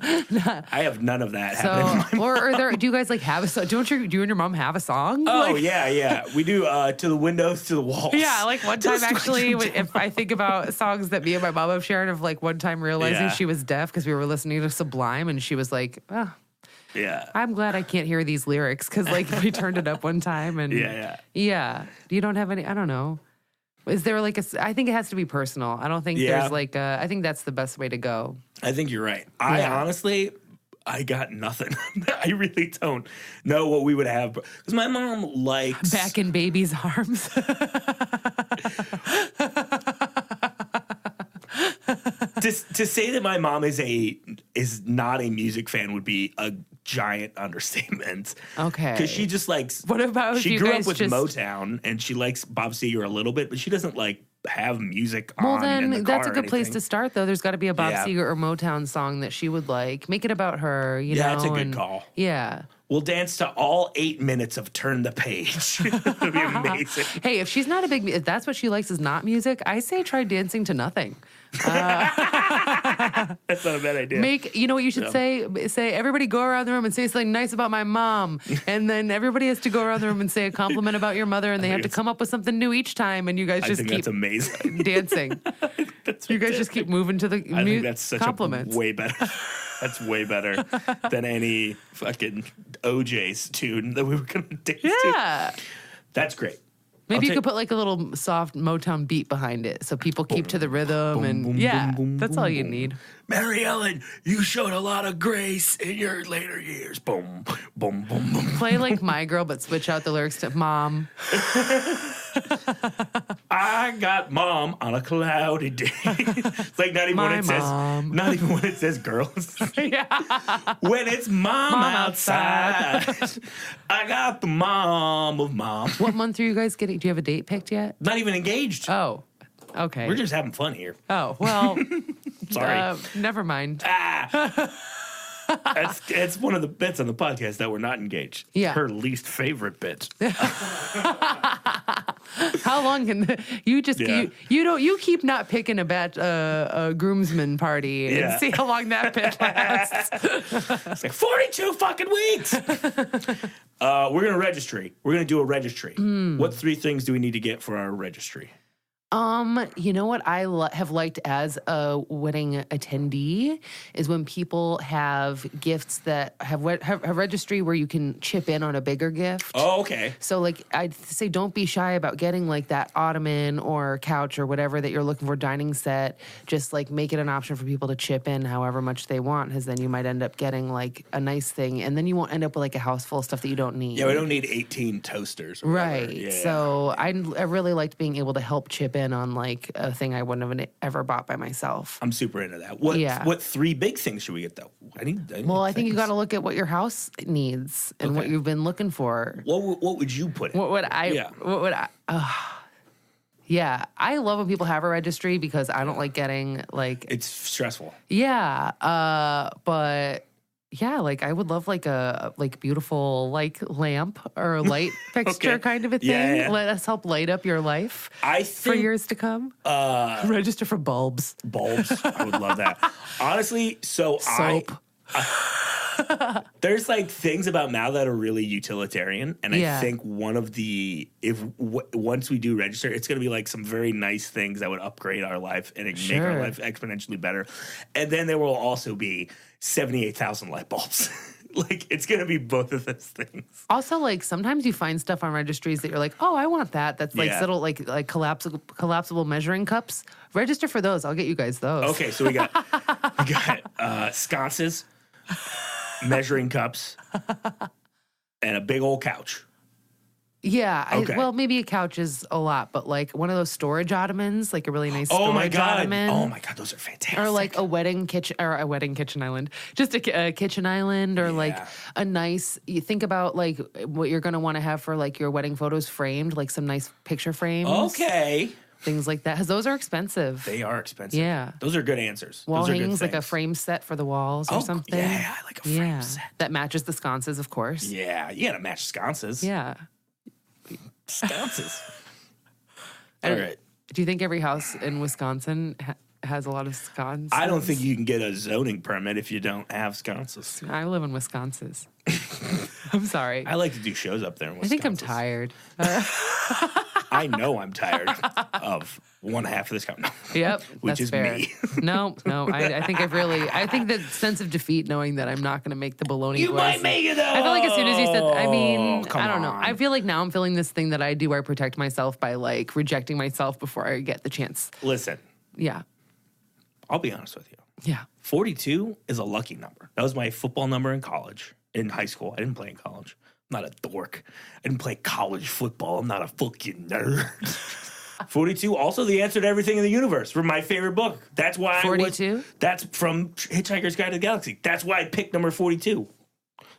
I have none of that happening. Do you guys like have a song? Do you and your mom have a song? Oh yeah, we do. To the windows, to the walls. Yeah, like one time actually, if I think about songs that me and my mom have shared, of like one time realizing she was deaf because we were listening to Sublime, and she was like, "Oh, yeah, I'm glad I can't hear these lyrics," because like we turned it up one time, and yeah. You don't have any? I don't know. Is there like I think it has to be personal. I don't think there's like I think that's the best way to go. I think you're right. Honestly, I got nothing. I really don't know what we would have because my mom likes Back in Baby's Arms. To say that my mom is not a music fan would be a giant understatement. Okay. Because she just likes. What about she grew up with Motown and she likes Bob Seger a little bit, but she doesn't like have music on. Well, then in the that's car a good place to start, though. There's got to be a Bob Seger or Motown song that she would like. Make it about her. You know. Yeah, that's a good call. Yeah. We'll dance to all 8 minutes of Turn the Page. It'll be amazing. Hey, if she's not if that's what she likes is not music, I say try dancing to Nothing. That's not a bad idea. You know what you should say? Say, everybody go around the room and say something nice about my mom. And then everybody has to go around the room and say a compliment about your mother, and they have to come up with something new each time, and you guys just keep that's amazing. dancing. You guys just keep moving to the I think that's such compliments. a way better. That's way better than any fucking OJ's tune that we were going to dance to. Yeah. That's great. Maybe you could put like a little soft Motown beat behind it so people keep to the rhythm that's all you need. Mary Ellen, you showed a lot of grace in your later years. Boom, boom, boom, boom. Play like My Girl, but switch out the lyrics to Mom. I got mom on a cloudy day. It's like not even when it says girls. Yeah. When it's mom outside. I got the mom of mom. What month are you guys getting? Do you have a date picked yet? Not even engaged. Oh, okay. We're just having fun here. Oh, well. Sorry. Never mind. It's one of the bits on the podcast that we're not engaged. Yeah. Her least favorite bit. How long can you keep not picking a groomsmen party and see how long that bit lasts. It's like 42 fucking weeks. We're gonna registry. We're gonna do a registry. What 3 things do we need to get for our registry? You know what I have liked as a wedding attendee is when people have gifts that have a registry where you can chip in on a bigger gift. Oh, okay. So, like, I'd say don't be shy about getting, like, that ottoman or couch or whatever that you're looking for, dining set. Just, like, make it an option for people to chip in however much they want, because then you might end up getting, like, a nice thing, and then you won't end up with, like, a house full of stuff that you don't need. Yeah, we don't need 18 toasters. Right. Yeah. So, I really liked being able to help chip in on, like, a thing I wouldn't have ever bought by myself. I'm super into that. What 3 big things should we get, though? I think you got to look at what your house needs and what you've been looking for. What would you put in? What would I? Yeah, I love when people have a registry because I don't like getting, like... It's stressful. Yeah, but... Yeah, like I would love like a beautiful like lamp or a light fixture kind of a thing. Yeah. Let us help light up your life for years to come. Register for bulbs. Bulbs. I would love that. Honestly, soap. There's like things about Mal that are really utilitarian, and I think one of the once we do register, it's going to be like some very nice things that would upgrade our life and make our life exponentially better. And then there will also be 78,000 light bulbs. Like, it's going to be both of those things. Also, like, sometimes you find stuff on registries that you're like, oh, I want that. That's like little, like collapsible measuring cups. Register for those. I'll get you guys those. Okay, so we got sconces, measuring cups, and a big old couch. Yeah. Well, maybe a couch is a lot, but like one of those storage ottomans, like a really nice storage ottoman. Oh my God, those are fantastic. Or like a wedding kitchen island. Just a kitchen island or like a nice, you think about like what you're going to want to have for like your wedding photos framed, like some nice picture frames. Okay. Things like that. Because those are expensive. They are expensive. Yeah. Those are good answers. Wall hangings, like a frame set for the walls or something. Yeah, I like a frame set. That matches the sconces, of course. Yeah, you got to match sconces. Yeah. Sconces. All right. Do you think every house in Wisconsin has a lot of sconces? I don't think you can get a zoning permit if you don't have sconces. I live in Wisconsin. I'm sorry. I like to do shows up there in Wisconsin. I think I'm tired. I know I'm tired of one half of this country. Yep, which is fair. me. No. I think the sense of defeat knowing that I'm not going to make the Bologna Boys. You might make it though. I feel like as soon as you said, I don't know. On. I feel like now I'm feeling this thing that I do where I protect myself by like rejecting myself before I get the chance. Listen. Yeah. I'll be honest with you. Yeah. 42 is a lucky number. That was my football number in college. In high school. I didn't play in college. I'm not a dork. I didn't play college football. I'm not a fucking nerd. 42, also the answer to everything in the universe from my favorite book. That's why 42? That's from Hitchhiker's Guide to the Galaxy. That's why I picked number 42.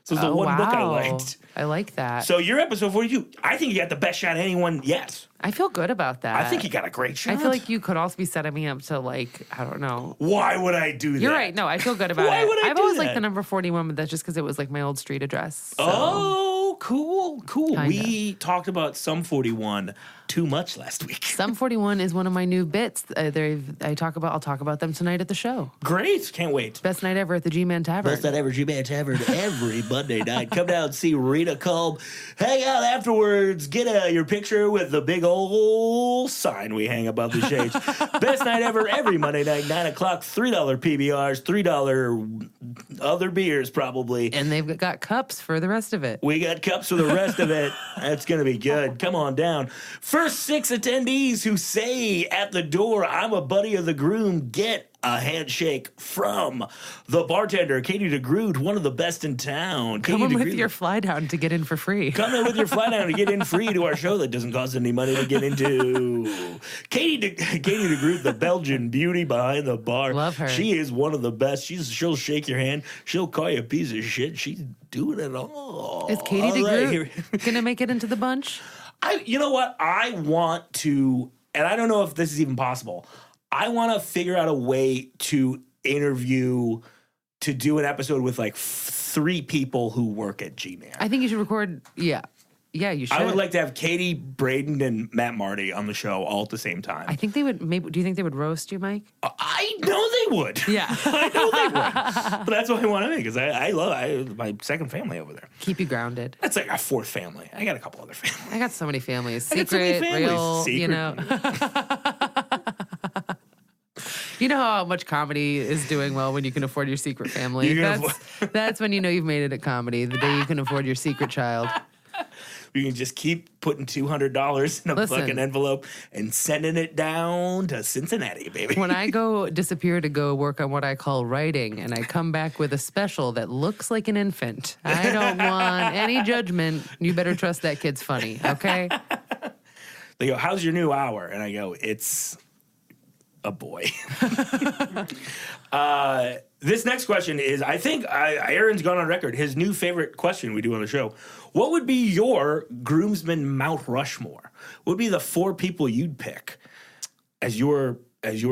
So it's the one book I liked. I like that. So you're episode 42. I think you got the best shot of anyone yet. I feel good about that. I think you got a great shot. I feel like you could also be setting me up to like, I don't know. Why would I do that? You're right. No, I feel good about it. Why would I I've do always that? liked the number 41, but that's just because it was like my old street address. So. Oh, cool. Kinda. We talked about Sum 41 too much last week. Sum 41 is one of my new bits. I'll talk about them tonight at the show. Great. Can't wait. Best night ever at the G-Man Tavern. Best night ever, G-Man Tavern, every Monday night. Come down and see Reena Calm. Hang out afterwards. Get your picture with the big old sign we hang above the shades. Best night ever, every Monday night, 9 o'clock, $3 PBRs, $3 other beers probably. And they've got cups for the rest of it. We got cups for the rest of it. That's going to be good. Come on down. First 6 attendees who say at the door, I'm a buddy of the groom, get a handshake from the bartender, Katie DeGroot, one of the best in town. Come in with your fly down to get in for free. Come in with your fly down to get in free to our show that doesn't cost any money to get into. Katie DeGroot, the Belgian beauty behind the bar. Love her. She is one of the best. She'll shake your hand. She'll call you a piece of shit. She's doing it all. Is Katie DeGroot going to make it into the bunch? You know what? I want to, and I don't know if this is even possible, I want to figure out a way to do an episode with like 3 people who work at G-Man. I think you should record, yeah, you should. I would like to have Katie, Braden, and Matt Marty on the show all at the same time. I think they would, maybe, do you think they would roast you, Mike? I know they would. Yeah. I know they would. But that's what I want to make, because I love my second family over there. Keep you grounded. That's like our 4th family. I got a couple other families. I got so many families. Secret, real, you know. You know how much comedy is doing well when you can afford your secret family. That's when you know you've made it at comedy, the day you can afford your secret child. You can just keep putting $200 in a fucking envelope and sending it down to Cincinnati, baby. When I disappear to go work on what I call writing, and I come back with a special that looks like an infant, I don't want any judgment. You better trust that kid's funny, okay? They go, how's your new hour? And I go, it's a boy. This next question is, I think Aaron's gone on record, his new favorite question we do on the show. What would be your groomsmen Mount Rushmore? What would be the 4 people you'd pick as your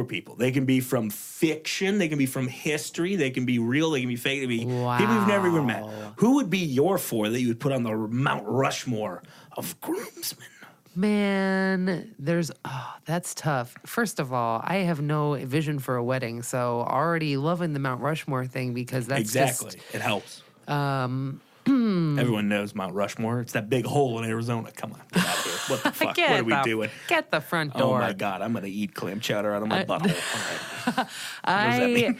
people? They can be from fiction, they can be from history, they can be real, they can be fake, they can be people you've never even met. Who would be your 4 that you would put on the Mount Rushmore of groomsmen? Man, that's tough. First of all, I have no vision for a wedding, so already loving the Mount Rushmore thing, because that's exactly. It helps. Everyone knows Mount Rushmore. It's that big hole in Arizona. Come on, get out of here. What the fuck? What are we doing? Get the front door. Oh my God, I'm gonna eat clam chowder out of my butthole. All right. What does that mean?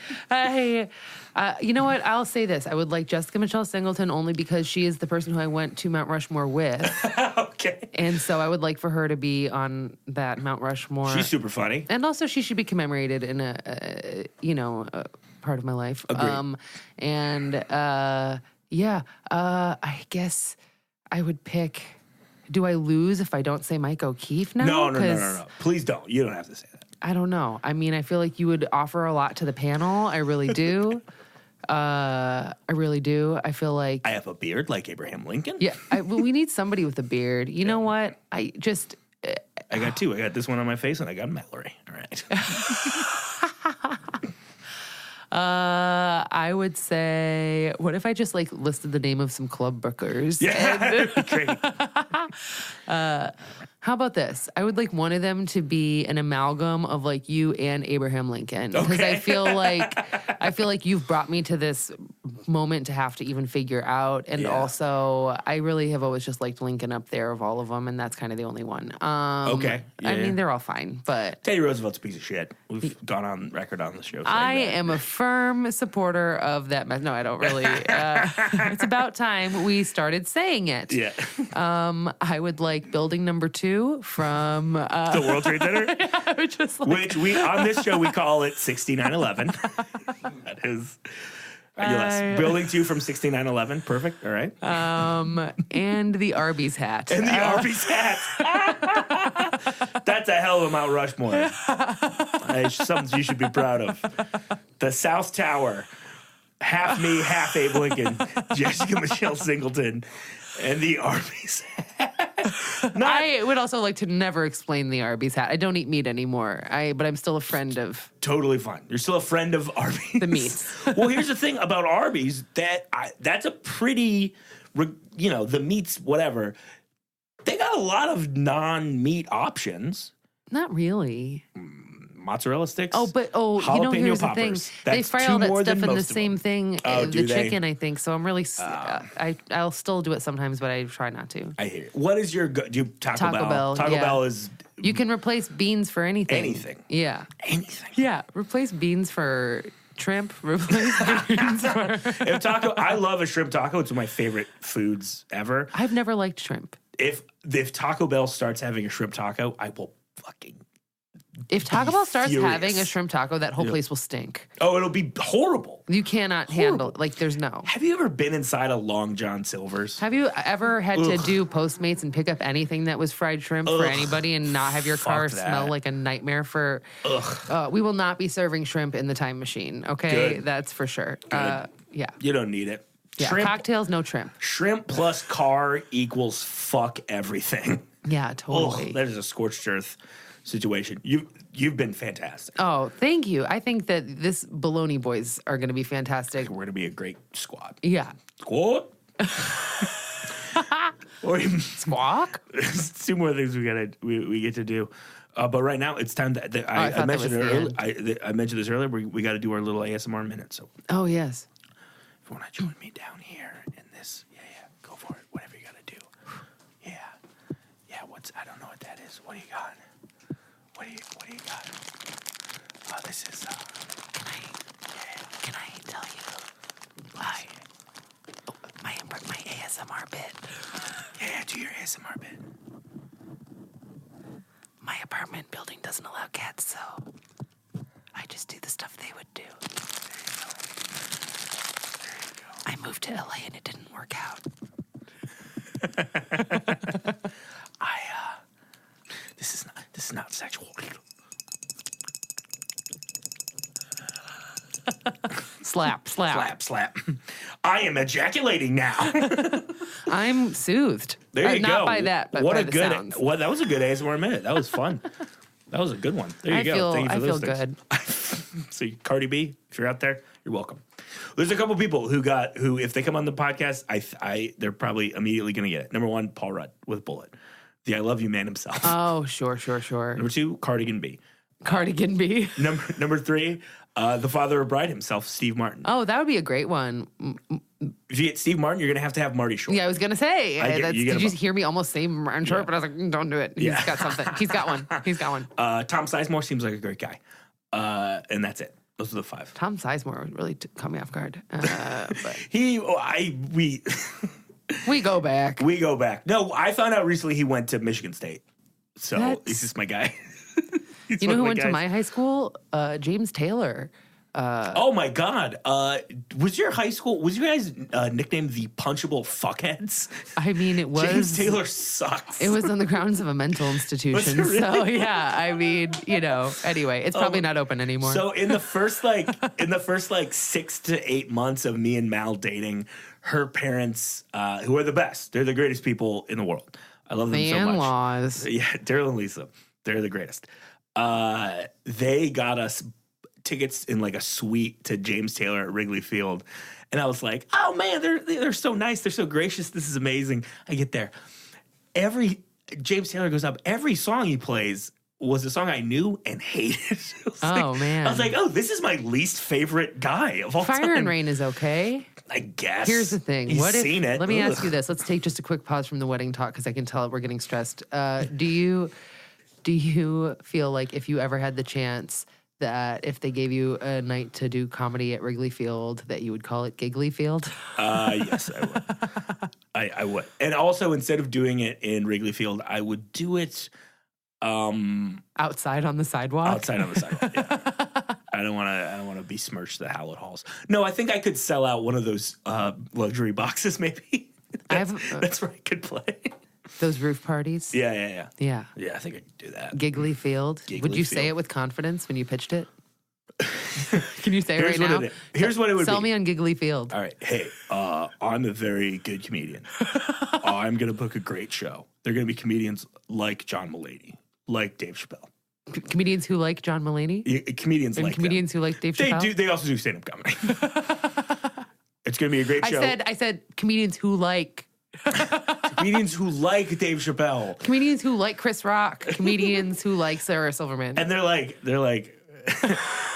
You know what? I'll say this. I would like Jessica Michelle Singleton only because she is the person who I went to Mount Rushmore with. Okay. And so I would like for her to be on that Mount Rushmore. She's super funny. And also she should be commemorated in a part of my life. Agreed. I guess I would pick. Do I lose if I don't say Mike O'Keefe now? No. Please don't. You don't have to say that. I don't know. I mean, I feel like you would offer a lot to the panel. I really do. I really do. I feel like I have a beard like Abraham Lincoln. Yeah, we need somebody with a beard. You know what? I got 2. I got this one on my face, and I got Mallory. All right. I would say, what if I just like listed the name of some club bookers? Yeah, great. How about this? I would like one of them to be an amalgam of like you and Abraham Lincoln, because I feel like you've brought me to this moment to have to even figure out, and also I really have always just liked Lincoln up there of all of them, and that's kind of the only one. I mean, they're all fine, but Teddy Roosevelt's a piece of shit. We've gone on record on the show. I am a firm supporter of that. No, I don't really. It's about time we started saying it. Yeah. I would like building number 2 from the World Trade Center. Yeah, which we on this show we call it 6911. That is building 2 from 6911. Perfect. All right. And the Arby's hat. And the Arby's hat. That's a hell of a Mount Rushmore. Something you should be proud of. The South Tower. Half me, half Abe Lincoln. Jessica Michelle Singleton. And the Arby's hat. I would also like to never explain the Arby's hat. I don't eat meat anymore. But I'm still a friend of. Totally fine. You're still a friend of Arby's. The meats. Well, here's the thing about Arby's that's a pretty, the meats, whatever. They got a lot of non-meat options. Not really. Mozzarella sticks. Here's jalapeno the poppers. thing. They fry all that stuff in the same thing, the chicken, I think. So I'm really, I'll still do it sometimes, but I try not to. I hear it. What is your, do you Taco Bell? Taco Bell is. You can replace beans for anything. Anything. Yeah. Anything. Yeah. Replace beans for Shrimp, replace beans for... If taco, I love a shrimp taco. It's one of my favorite foods ever. I've never liked shrimp. If Taco Bell starts having a shrimp taco, I will fucking... If Taco Bell starts furious. having a shrimp taco, that whole place will stink. Oh, it'll be horrible. You cannot handle it. Like, there's no. Have you ever been inside a Long John Silver's? Have you ever had to do Postmates and pick up anything that was fried shrimp for anybody and not have your car smell like a nightmare for... we will not be serving shrimp in the time machine, okay? Good. That's for sure. Yeah. You don't need it. Yeah, shrimp, cocktails, no shrimp. Shrimp plus car equals fuck everything. Yeah, totally. That is a scorched earth situation. You've been fantastic. Oh, thank you. I think that this Bologna Boys are going to be fantastic. We're going to be a great squad. Yeah. Squad? Or Squawk? two more things we get to do. But right now it's time that I mentioned it earlier. I mentioned this earlier. We got to do our little ASMR minute. So. Oh yes. If you want to join me down here in this, go for it. Whatever you got to do. Yeah. I don't know what that is. What do you got? What do you got? Oh, this is. Can I tell you my ASMR bit? Yeah, do your ASMR bit. My apartment building doesn't allow cats, so I just do the stuff they would do. There you go. I moved to LA and it didn't work out. This is not sexual. Slap. Slap. I am ejaculating now. I'm soothed. There you go. Not by that, but what by a the good. sounds. Well, that was a good ASMR minute. That was fun. That was a good one. There you go. Thank you for I those feel things. good. So Cardi B, if you're out there, you're welcome. There's a couple people who if they come on the podcast, they're probably immediately going to get it. Number one, Paul Rudd with Bullet, the I Love You man himself. Oh, sure. Number two, Cardigan B. Cardigan B. Number three, the father of Bride himself, Steve Martin. Oh, that would be a great one. If you get Steve Martin, you're going to have Marty Short. Yeah, I was going to say. Did you hear me almost say Martin Short? Yeah. But I was like, don't do it. He's got something. He's got one. Tom Sizemore seems like a great guy. And that's it. Those are the five. Tom Sizemore really caught me off guard. But we go back. We go back. No, I found out recently he went to Michigan State. So he's just my guy. You know who went to my high school? James Taylor. Oh my God! Was your guys' nickname the Punchable Fuckheads? I mean, it was. James Taylor sucks. It was on the grounds of a mental institution. Really? So yeah, I mean, anyway, it's probably not open anymore. So in the first 6 to 8 months of me and Mal dating, her parents, who are the best, they're the greatest people in the world. I love them so much. In-laws. Yeah, Daryl and Lisa, they're the greatest. They got us tickets in like a suite to James Taylor at Wrigley Field. And I was like, oh man, they're so nice. They're so gracious. This is amazing. I get there. James Taylor goes up. Every song he plays was a song I knew and hated. Man. I was like, oh, this is my least favorite guy of all time. Fire and Rain is okay. I guess. Here's the thing. He's seen it. Let me ask you this. Let's take just a quick pause from the wedding talk because I can tell we're getting stressed. Do you feel like if you ever had the chance that if they gave you a night to do comedy at Wrigley Field, that you would call it Giggly Field? Yes, I would. I would. And also, instead of doing it in Wrigley Field, I would do it outside on the sidewalk. Outside on the sidewalk. Yeah. I don't want to besmirch the Hallett Halls. No, I think I could sell out one of those luxury boxes. Maybe that's where I could play. Those roof parties? Yeah. Yeah, I think I could do that. Giggly Field. Would you say it with confidence when you pitched it? Can you say it right now? Here's what it would be. Sell me on Giggly Field. All right. Hey, I'm a very good comedian. I'm going to book a great show. They're going to be comedians like John Mulaney, like Dave Chappelle. Comedians who like John Mulaney? Comedians like comedians who like Dave Chappelle? They also do stand-up comedy. It's going to be a great show. I said comedians who like... Comedians who like Dave Chappelle. Comedians who like Chris Rock. Comedians who like Sarah Silverman. And they're like,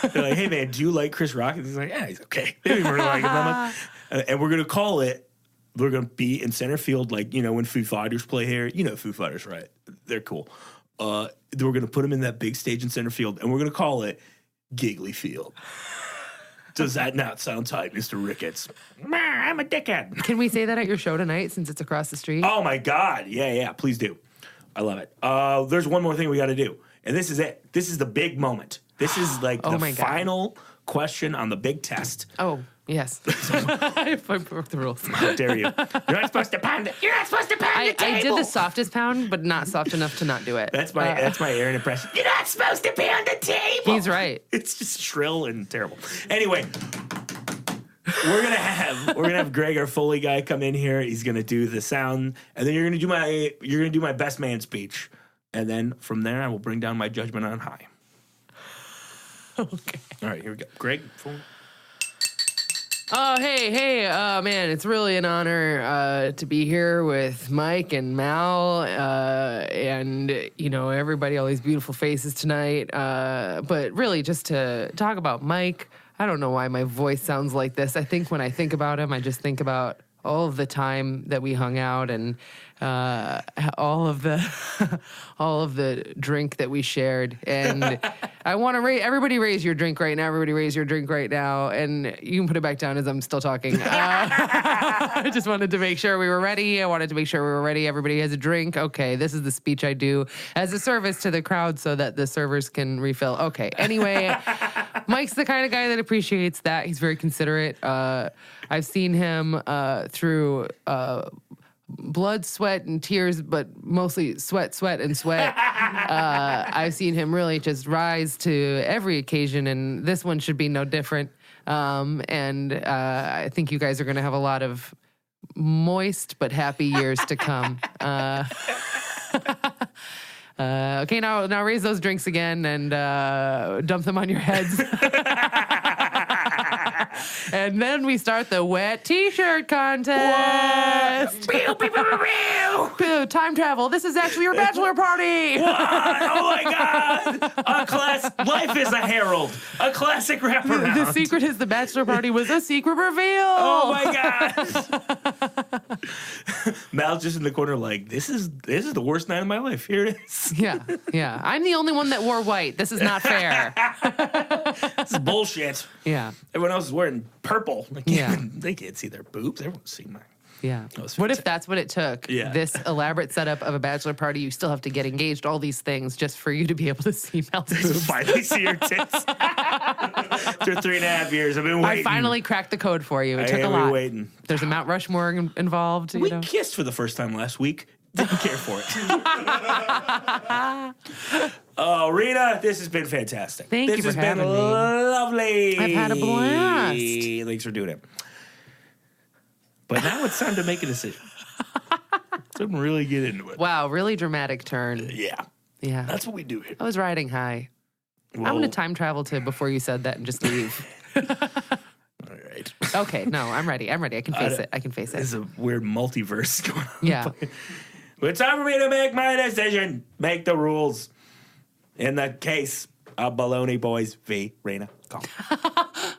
hey man, do you like Chris Rock? And he's like, yeah, he's okay. They don't even really like him that much. And we're going to be in center field, like, when Foo Fighters play here. You know Foo Fighters, right? They're cool. We're going to put them in that big stage in center field, and we're going to call it Giggly Field. Does that not sound tight, Mr. Ricketts? I'm a dickhead. Can we say that at your show tonight since it's across the street? Oh, my God. Yeah, please do. I love it. There's one more thing we got to do, and this is it. This is the big moment. This is like the final question on the big test. Oh, yes. I broke the rules. How dare you? You're not supposed to pound it. You're not supposed to pound the table. I did the softest pound, but not soft enough to not do it. That's my Aaron impression. You're not supposed to pound the table. He's right. It's just shrill and terrible. Anyway, we're gonna have Greg, our Foley guy, come in here. He's gonna do the sound, and then you're gonna do my best man speech, and then from there I will bring down my judgment on high. Okay. All right, here we go. Greg, Foley. Oh, hey, man, it's really an honor to be here with Mike and Mal and, everybody, all these beautiful faces tonight. But really, just to talk about Mike, I don't know why my voice sounds like this. I think when I think about him, I just think about all of the time that we hung out and all of the drink that we shared. And I want to everybody raise your drink right now. Everybody raise your drink right now. And you can put it back down as I'm still talking. I just wanted to make sure we were ready. Everybody has a drink. Okay, this is the speech I do as a service to the crowd so that the servers can refill. Okay, anyway, Mike's the kind of guy that appreciates that. He's very considerate. I've seen him through blood, sweat, and tears, but mostly sweat, and sweat. I've seen him really just rise to every occasion, and this one should be no different. And I think you guys are going to have a lot of moist but happy years to come. Okay, now raise those drinks again and dump them on your heads. And then we start the wet t-shirt contest. Time travel. This is actually your bachelor party. What? Oh my God. Life is a herald. A classic wraparound. The secret is the bachelor party was a secret reveal. Oh my God. Mal's just in the corner like, this is the worst night of my life. Here it is. Yeah. I'm the only one that wore white. This is not fair. This is bullshit. Yeah. Everyone else is wearing purple. Yeah. They can't see their boobs. Everyone can see mine. Yeah. What if that's what it took? Yeah. This elaborate setup of a bachelor party, you still have to get engaged, all these things, just for you to be able to see Mel's boobs. Finally see your tits. After 3.5 years, I've been waiting. I finally cracked the code for you. It took a lot. Waiting. There's a Mount Rushmore involved. We kissed for the first time last week. Didn't care for it. Oh, Reena, this has been fantastic. Thank you for having me. This has been lovely. I've had a blast. Thanks for doing it. But now it's time to make a decision. So really get into it. Wow, really dramatic turn. Yeah. That's what we do here. I was riding high. Whoa. I'm going to time travel to before you said that and just leave. All right. Okay, no, I'm ready. I can face it. This is a weird multiverse going on. Yeah. But it's time for me to make my decision. Make the rules. In the case of Bologna Boys v. Reena Calm.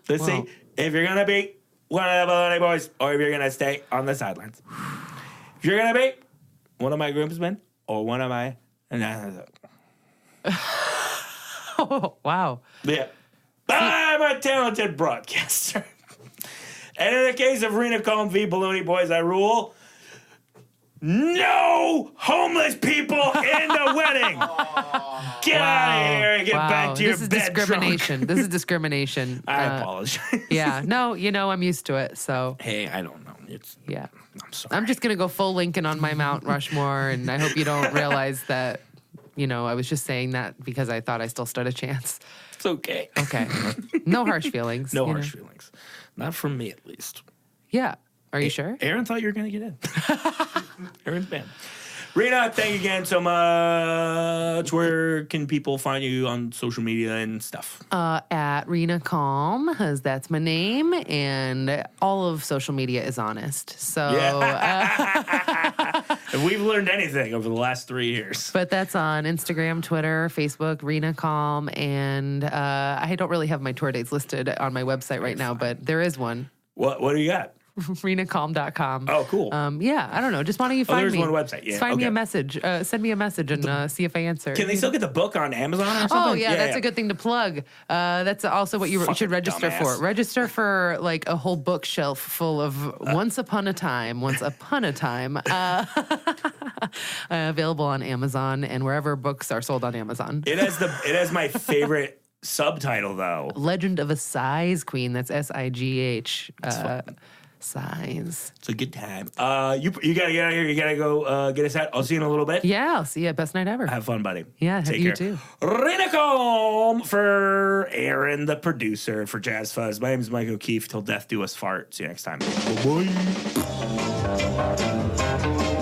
Let's see if you're going to beat one of the Bologna Boys or if you're going to stay on the sidelines. If you're going to beat one of my groomsmen or one of my... Oh, wow. Yeah. I'm a talented broadcaster. And in the case of Reena Calm v. Bologna Boys, I rule... No homeless people in the wedding. Get out of here and get back to your bed. This is discrimination. This is discrimination. I apologize. Yeah. No, I'm used to it. So. Hey, I don't know. I'm sorry. I'm just gonna go full Lincoln on my Mount Rushmore, and I hope you don't realize that. I was just saying that because I thought I still stood a chance. It's okay. Okay. No harsh feelings. No harsh feelings. Not from me, at least. Yeah. Are you sure? Aaron thought you were going to get in. Aaron's bad. Reena, thank you again so much. Where can people find you on social media and stuff? At Reena Calm, because that's my name, and all of social media is honest. So, if we've learned anything over the last 3 years. But that's on Instagram, Twitter, Facebook, Reena Calm, and I don't really have my tour dates listed on my website right now, but there is one. What do you got? ReenaCalm.com. Oh, cool. Yeah, I don't know. Just why don't you find there's me? one website. Yeah, Just find me a message. Send me a message and see if I answer. Can they still get the book on Amazon or something? Oh, yeah, that's a good thing to plug. That's also what you should register for. Register for like a whole bookshelf full of Once Upon a Time, available on Amazon and wherever books are sold on Amazon. It has my favorite subtitle though. Legend of a Size Queen. That's SIGH. Size. It's a good time. You gotta get out of here. You gotta go get us out. I'll see you in a little bit. Yeah, I'll see you. Best night ever. Have fun, buddy. Yeah, Take you care. too. Reena Calm for Aaron, the producer, for Jazz Fuzz. My name is Mike O'Keefe. Till death do us fart. See you next time. Bye-bye.